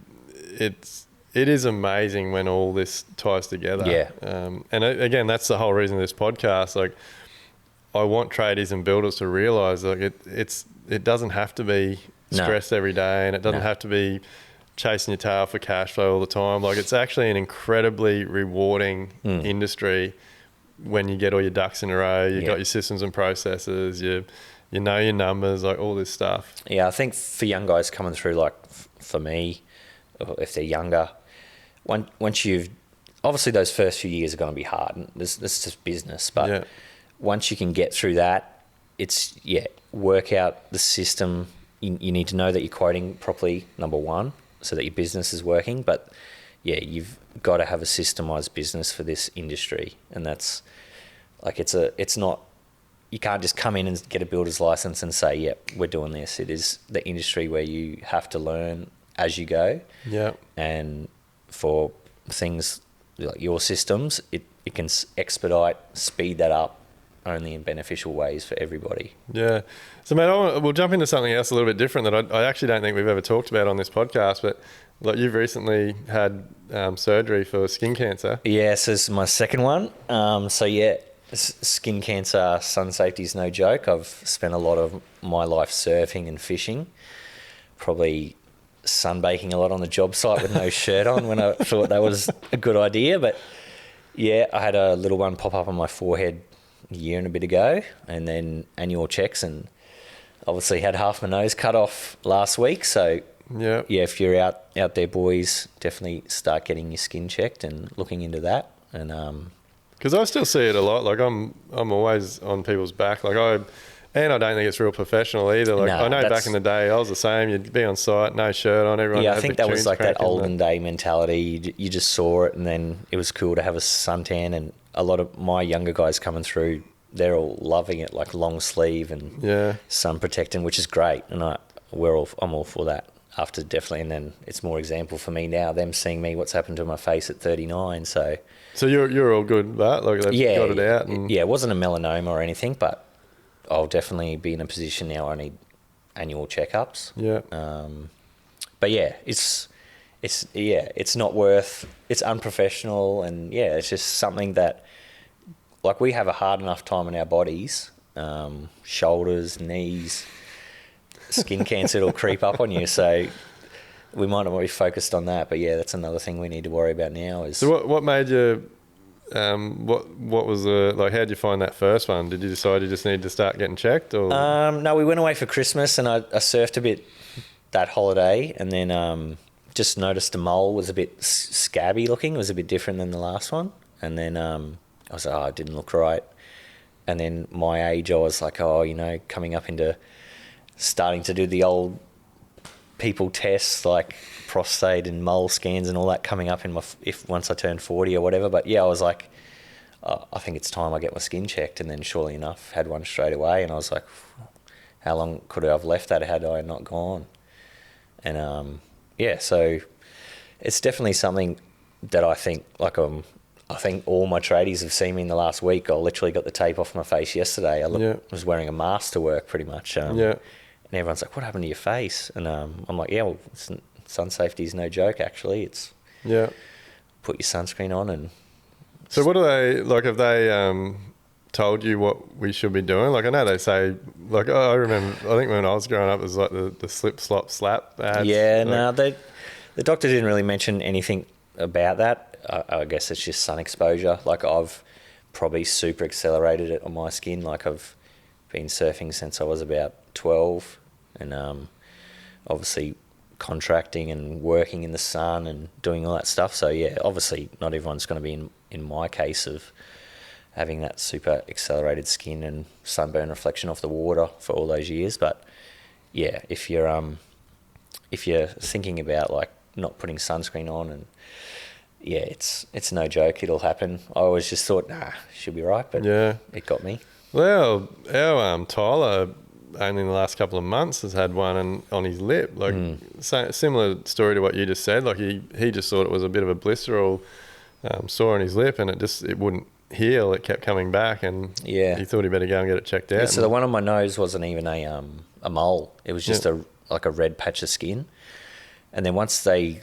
is amazing when all this ties together.
Yeah.
And again, that's the whole reason of this podcast. Like, I want tradies and builders to realise, like, it doesn't have to be stressed every day, and it doesn't have to be chasing your tail for cash flow all the time. Like, it's actually an incredibly rewarding industry when you get all your ducks in a row. You've got your systems and processes, you know your numbers, like all this stuff.
Yeah, I think for young guys coming through, like for me, if they're younger, once you've, obviously those first few years are going to be hard, and this is just business, but once you can get through that, it's, work out the system. You need to know that you're quoting properly, number one, so that your business is working. But you've got to have a systemized business for this industry, and that's like, it's not, you can't just come in and get a builder's license and say, we're doing this. It is the industry where you have to learn as you go. Yeah. And for things like your systems, it can expedite, speed that up, only in beneficial ways for everybody.
Yeah. So, mate, we'll jump into something else a little bit different that I actually don't think we've ever talked about on this podcast, but like, you've recently had surgery for skin cancer.
Yeah, so this is my second one. Skin cancer, sun safety is no joke. I've spent a lot of my life surfing and fishing, probably sunbaking a lot on the job site with no shirt on when I thought that was a good idea. But I had a little one pop up on my forehead a year and a bit ago, and then annual checks, and obviously had half my nose cut off last week. So if you're out there, boys, definitely start getting your skin checked and looking into that. And
because I still see it a lot. Like, I'm always on people's back. Like, I don't think it's real professional either. Like, I know back in the day I was the same. You'd be on site, no shirt on, everyone.
I think that was like that olden day mentality. You just saw it, and then it was cool to have a suntan. And a lot of my younger guys coming through, they're all loving it, like long sleeve and sun protecting, which is great. And I'm all for that. After definitely, and then it's more example for me now, them seeing me, what's happened to my face at 39. So you're all good with that? Like, they've got it out? And it wasn't a melanoma or anything, but I'll definitely be in a position now I need annual checkups. Yeah. But it's not worth, it's unprofessional, and it's just something that, like, we have a hard enough time in our bodies, shoulders, knees, skin cancer will creep up on you, so we might not be focused on that. But that's another thing we need to worry about now. Is
so what made you what was like, how did you find that first one? Did you decide you just need to start getting checked, or
no, we went away for Christmas, and I surfed a bit that holiday, and then just noticed the mole was a bit scabby looking. It was a bit different than the last one, and then I was like, it didn't look right. And then my age, I was like, coming up into starting to do the old people tests, like prostate and mole scans and all that, coming up in once I turned 40 or whatever. But I was like, I think it's time I get my skin checked. And then surely enough, had one straight away. And I was like, how long could I have left that had I not gone? And so it's definitely something that I think, like, I think all my tradies have seen me in the last week. I literally got the tape off my face yesterday. I was wearing a mask to work pretty much. And everyone's like, what happened to your face? And I'm like, sun safety is no joke, actually. It's put your sunscreen on. And
so what do they, like, have they told you what we should be doing? Like, I know they say, like, I remember, I think when I was growing up, it was like the slip, slop, slap ads.
The doctor didn't really mention anything about that. I guess it's just sun exposure. Like, I've probably super accelerated it on my skin. Like, I've been surfing since I was about 12, and obviously contracting and working in the sun and doing all that stuff. So obviously not everyone's going to be in my case of having that super accelerated skin and sunburn reflection off the water for all those years. But if you're thinking about, like, not putting sunscreen on, and it's no joke, it'll happen. I always just thought, should be right, but it got me.
Well, our Tyler, only in the last couple of months, has had one on his lip. Like, similar story to what you just said. Like, he just thought it was a bit of a blister or sore on his lip, and it wouldn't heal. It kept coming back, and he thought he better go and get it checked out.
So the one on my nose wasn't even a mole. It was just a red patch of skin. And then once they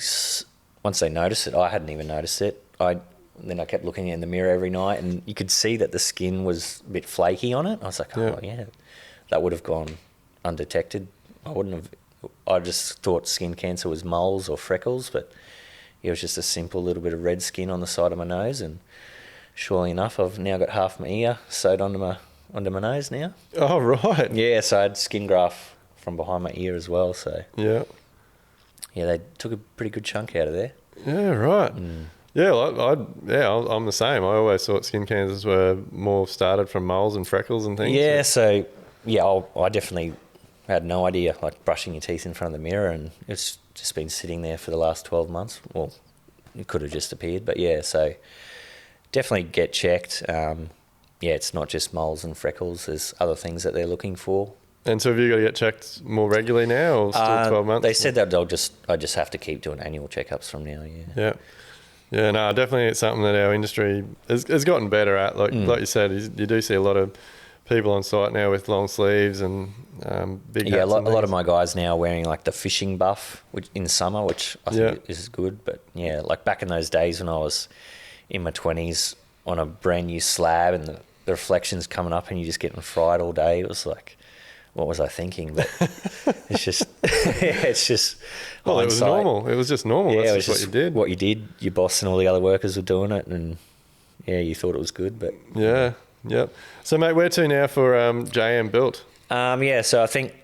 noticed it, I hadn't even noticed it. Then I kept looking in the mirror every night, and you could see that the skin was a bit flaky on it. I was like, that would have gone undetected. I wouldn't have I just thought skin cancer was moles or freckles, but it was just a simple little bit of red skin on the side of my nose, and surely enough, I've now got half my ear sewed onto my nose now.
Oh, right.
Yeah, so I had skin graft from behind my ear as well. So
yeah,
they took a pretty good chunk out of there.
Yeah, right. Yeah, I'm the same. I always thought skin cancers were more started from moles and freckles and things.
Yeah, so I definitely had no idea, like brushing your teeth in front of the mirror, and it's just been sitting there for the last 12 months. Well, it could have just appeared, but yeah, so definitely get checked. It's not just moles and freckles. There's other things that they're looking for.
And so have you got to get checked more regularly now, or still 12 months?
They said that I just have to keep doing annual checkups from now,
Yeah. Yeah, no, definitely it's something that our industry has gotten better at. Like you said, you do see a lot of people on site now with long sleeves and big hats.
Yeah, a lot of my guys now are wearing like the fishing buff in summer, which I think is good. But yeah, like back in those days when I was in my 20s on a brand new slab and the reflections coming up and you're just getting fried all day, it was like, what was I thinking? But it's just, it's just.
Well,
hindsight.
It was normal. It was just normal.
Yeah,
That's just what you did.
What you did, your boss and all the other workers were doing it, and yeah, you thought it was good, but.
Yeah, yep. So, mate, where to now for JM Built?
So I think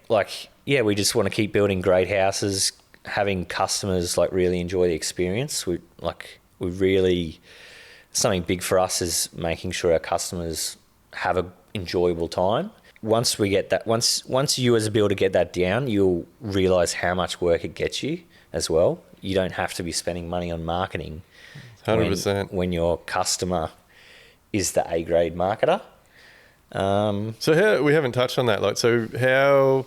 we just want to keep building great houses, having customers like really enjoy the experience. We really, something big for us is making sure our customers have a enjoyable time. Once we get that, once you as a builder get that down, you'll realise how much work it gets you as well. You don't have to be spending money on marketing
100%.
When your customer is the A-grade marketer.
So we haven't touched on that. How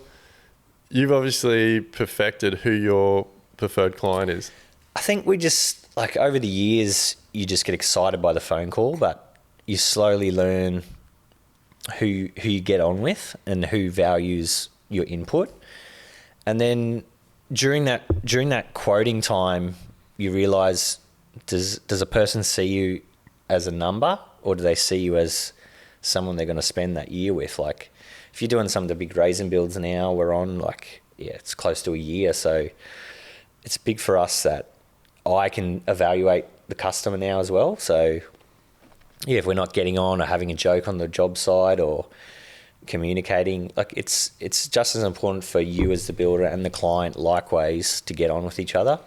you've obviously perfected who your preferred client is.
I think we just, over the years, you just get excited by the phone call, but you slowly learn who you get on with and who values your input. And then during that quoting time, you realise, does a person see you as a number, or do they see you as someone they're going to spend that year with? Like, if you're doing some of the big raisin builds now, we're on it's close to a year. So it's big for us that I can evaluate the customer now as well. So yeah, if we're not getting on or having a joke on the job site or communicating, it's just as important for you as the builder and the client likewise to get on with each other.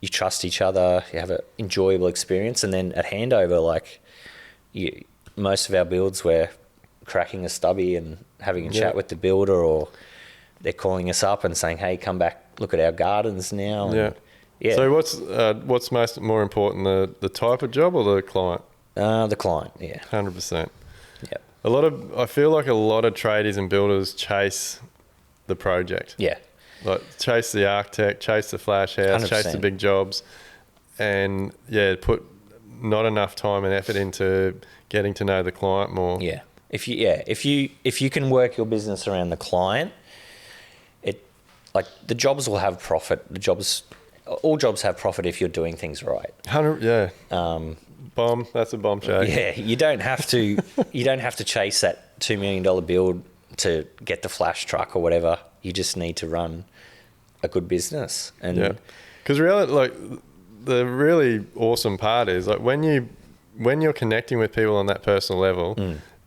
You trust each other, you have an enjoyable experience, and then at handover, most of our builds, we're cracking a stubby and having a chat with the builder, or they're calling us up and saying, "Hey, come back, look at our gardens now." And, yeah.
So what's more important, the type of job or the client?
The client, yeah.
100%.
Yeah.
I feel like a lot of tradies and builders chase the project.
Yeah.
Chase the architect, chase the flash house,
100%.
chase the big jobs, and put not enough time and effort into getting to know the client more.
Yeah. If you can work your business around the client, the jobs will have profit. All jobs have profit if you're doing things right.
100, yeah. Bomb. That's a bomb shake.
Yeah, you don't have to. You don't have to chase that $2 million build to get the flash truck or whatever. You just need to run a good business. And
because really, the really awesome part is when you're connecting with people on that personal level,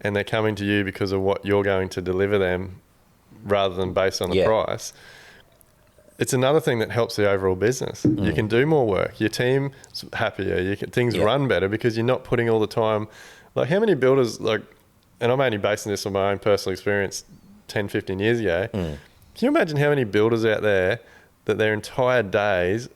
and they're coming to you because of what you're going to deliver them, rather than based on the price. It's another thing that helps the overall business. You can do more work. Your team's happier. Things run better because you're not putting all the time. How many builders, and I'm only basing this on my own personal experience 10, 15 years ago. Can you imagine how many builders out there that their entire days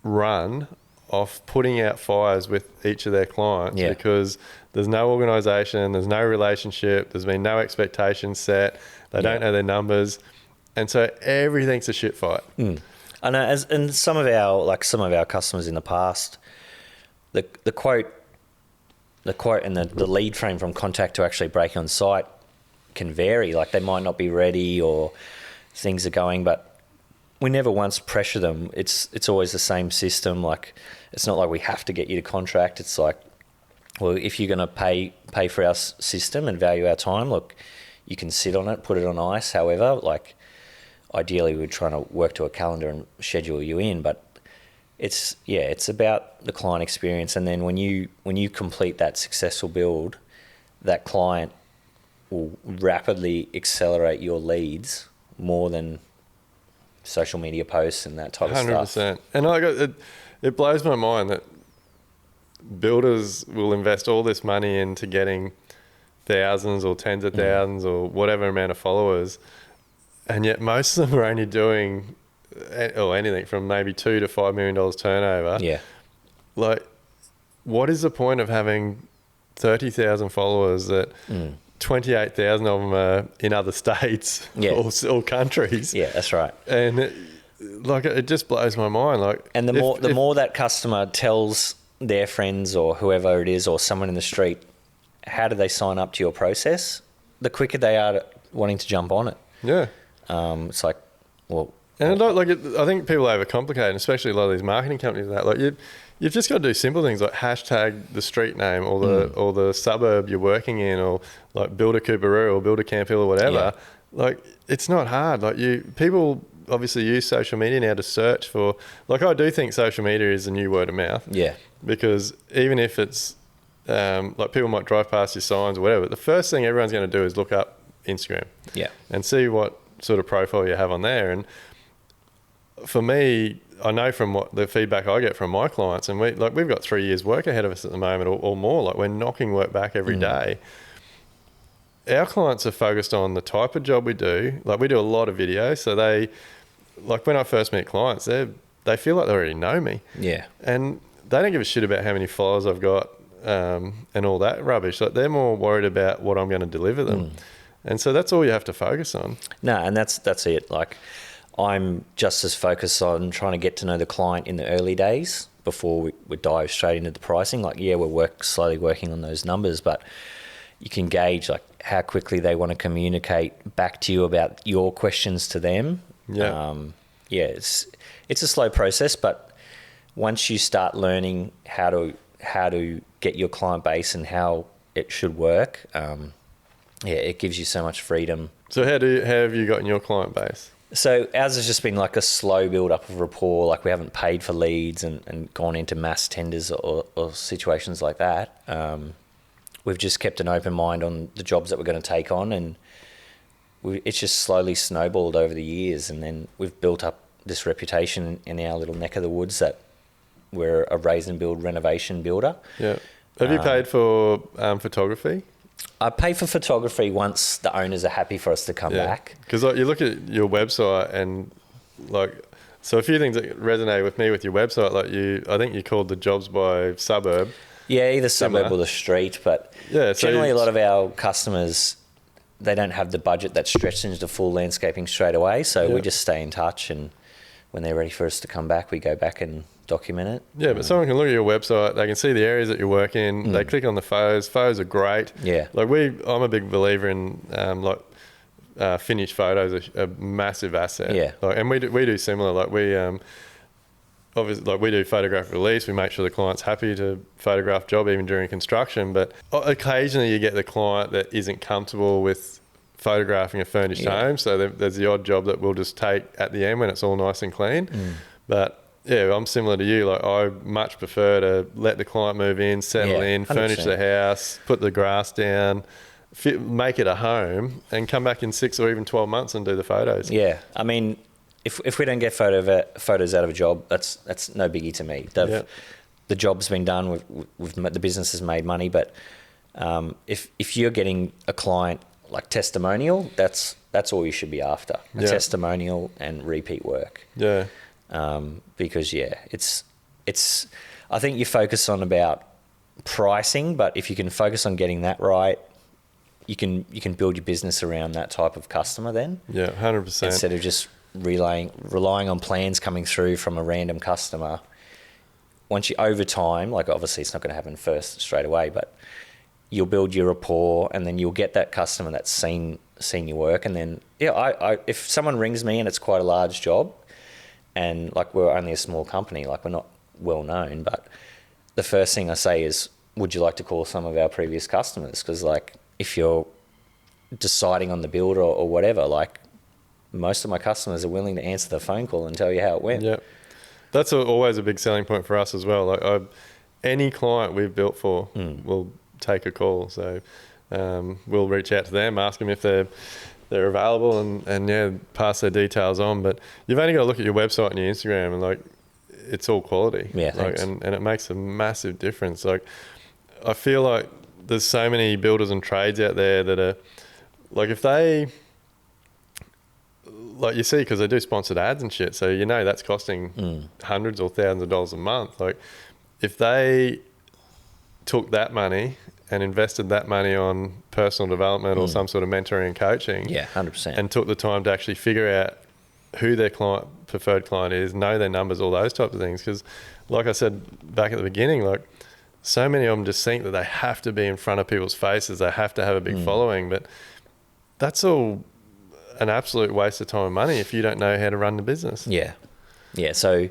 run off putting out fires with each of their clients because there's no organisation, there's no relationship, there's been no expectations set, they don't know their numbers. And so everything's a shit fight.
I know, and some of our customers in the past, the quote and the lead frame from contact to actually break on site can vary. They might not be ready or things are going, but we never once pressure them. It's always the same system. It's not like we have to get you to contract. It's well, if you're going to pay for our system and value our time, look, you can sit on it, put it on ice. However, like ideally we're trying to work to a calendar and schedule you in, but it's about the client experience. And then when you complete that successful build, that client will rapidly accelerate your leads more than social media posts and that type of stuff.
100%. And it blows my mind that builders will invest all this money into getting thousands or tens of thousands or whatever amount of followers, and yet most of them are only doing anything from maybe $2 to $5 million turnover.
Yeah.
Like, what is the point of having 30,000 followers that 28,000 of them are in other states or countries?
Yeah, that's right.
And it just blows my mind. Like,
and the more that customer tells their friends or whoever it is or someone in the street, how do they sign up to your process, the quicker they are wanting to jump on it.
Yeah.
It's like, well...
And I think people overcomplicate, and especially a lot of these marketing companies and that. Like, you've just got to do simple things like hashtag the street name or the suburb you're working in, or like build a Cooperoo or build a Camp Hill or whatever.
Yeah.
Like, it's not hard. Like, people obviously use social media now to search for... Like, I do think social media is the new word of mouth.
Yeah.
Because even if it's... like, people might drive past your signs or whatever, the first thing everyone's going to do is look up Instagram.
Yeah.
And see what sort of profile you have on there. And for me, I know from what the feedback I get from my clients, and we've got 3 years work ahead of us at the moment or more. Like, we're knocking work back every day. Our clients are focused on the type of job we do. Like, we do a lot of videos, so they, like, when I first meet clients, they feel like they already know me.
Yeah.
And they don't give a shit about how many followers I've got and all that rubbish. Like, they're more worried about what I'm going to deliver them. And so that's all you have to focus on.
No, and that's it. Like, I'm just as focused on trying to get to know the client in the early days before we dive straight into the pricing. Like, yeah, we're slowly working on those numbers, but you can gauge like how quickly they want to communicate back to you about your questions to them.
Yeah.
It's a slow process, but once you start learning how to get your client base and how it should work, it gives you so much freedom.
So how have you gotten your client base?
So ours has just been like a slow build up of rapport. Like, we haven't paid for leads and gone into mass tenders or situations like that. We've just kept an open mind on the jobs that we're going to take on, and it's just slowly snowballed over the years. And then we've built up this reputation in our little neck of the woods that we're a raise and build renovation builder.
Yeah. Have you paid for photography?
I pay for photography once the owners are happy for us to come back.
Because you look at your website and so a few things that resonate with me with your website, I think you called the jobs by suburb.
Yeah, either suburb or the street, but generally a lot of our customers, they don't have the budget that stretches into full landscaping straight away, so we just stay in touch, and when they're ready for us to come back, we go back and document it. Yeah,
but someone can look at your website, they can see the areas that you work in, they click on the photos. Photos are great.
Yeah.
Like, I'm a big believer in finished photos are a massive asset.
Yeah.
Like, and we do similar. Like, we obviously, like, we do photograph release. We make sure the client's happy to photograph job even during construction. But occasionally you get the client that isn't comfortable with photographing a furnished home. So there's the odd job that we'll just take at the end when it's all nice and clean. But yeah, I'm similar to you. Like, I much prefer to let the client move in, settle in, 100%. Furnish the house, put the grass down, make it a home, and come back in 6 or even 12 months and do the photos.
Yeah, I mean, if we don't get photos out of a job, that's no biggie to me. The job's been done. The business has made money, but if you're getting a client like testimonial, that's all you should be after. A testimonial and repeat work.
Yeah.
Because it's I think you focus on about pricing, but if you can focus on getting that right, you can build your business around that type of customer then.
Yeah, 100%.
Instead of just relying on plans coming through from a random customer. Once you, over time, like, obviously it's not going to happen first straight away, but you'll build your rapport, and then you'll get that customer that's seen your work. And then if someone rings me and it's quite a large job, and like, we're only a small company, like, we're not well known, but the first thing I say is, would you like to call some of our previous customers? Because, like, if you're deciding on the build or whatever, like most of my customers are willing to answer the phone call and tell you how it went.
Yeah, that's always a big selling point for us as well. Like any client we've built for will take a call. So we'll reach out to them, ask them if they're available, and pass their details on. But you've only got to look at your website and your Instagram, and like it's all quality.
Yeah,
like, and it makes a massive difference. Like I feel like there's so many builders and trades out there that are like, if they, like you see, because they do sponsored ads and shit, so you know that's costing hundreds or thousands of dollars a month. Like if they took that money and invested that money on personal development or some sort of mentoring and coaching,
100%,
and took the time to actually figure out who their preferred client is, know their numbers, all those types of things. Because like I said back at the beginning, like so many of them just think that they have to be in front of people's faces, they have to have a big following, but that's all an absolute waste of time and money if you don't know how to run the business.
Yeah. So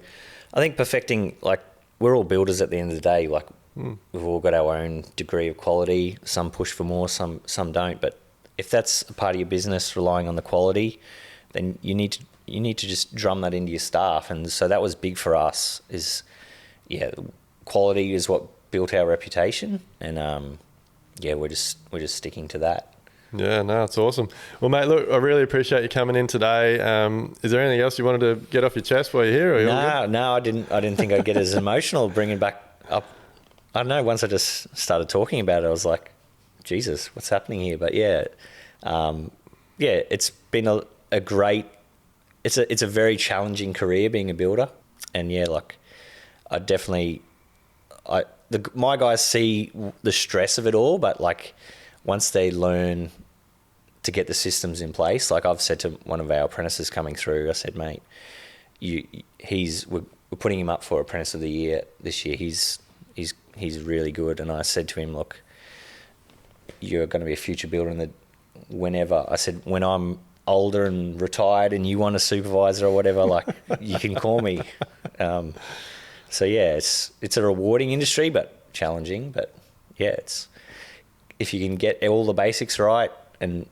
I think perfecting, like we're all builders at the end of the day. Like we've all got our own degree of quality. Some push for more, some don't. But if that's a part of your business, relying on the quality, then you need to just drum that into your staff. And so that was big for us. Quality is what built our reputation, and we're just sticking to that.
Yeah, no, it's awesome. Well, mate, look, I really appreciate you coming in today. Is there anything else you wanted to get off your chest while you're here? Or
no, I didn't think I'd get as emotional bringing back up. I don't know. Once I just started talking about it, I was like, Jesus, what's happening here? But it's been a great. It's a very challenging career being a builder, and I definitely, my guys see the stress of it all, but like once they learn to get the systems in place, like I've said to one of our apprentices coming through, I said, mate, we're putting him up for Apprentice of the Year this year. He's really good. And I said to him, look, you're going to be a future builder whenever. I said, when I'm older and retired and you want a supervisor or whatever, like you can call me. It's a rewarding industry, but challenging. But it's, if you can get all the basics right and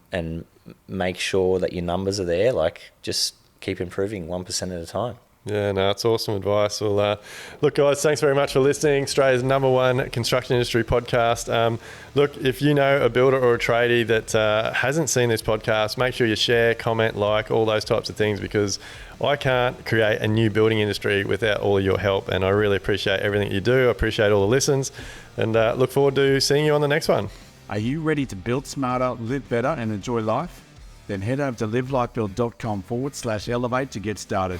make sure that your numbers are there, like just keep improving 1% at a time.
Yeah, no, that's awesome advice. Well, look, guys, thanks very much for listening. Australia's #1 construction industry podcast. Look, if you know a builder or a tradie that hasn't seen this podcast, make sure you share, comment, like, all those types of things, because I can't create a new building industry without all of your help. And I really appreciate everything you do. I appreciate all the listens, and look forward to seeing you on the next one.
Are you ready to build smarter, live better, and enjoy life? Then head over to livelikebuild.com/elevate to get started.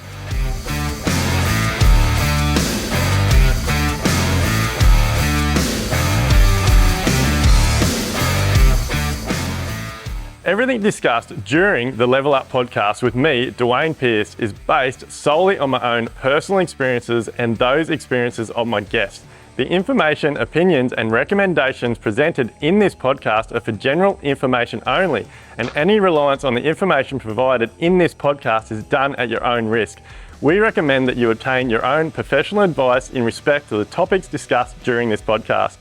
Everything discussed during the Level Up podcast with me, Duayne Pearce, is based solely on my own personal experiences and those experiences of my guests. The information, opinions, and recommendations presented in this podcast are for general information only, and any reliance on the information provided in this podcast is done at your own risk. We recommend that you obtain your own professional advice in respect to the topics discussed during this podcast.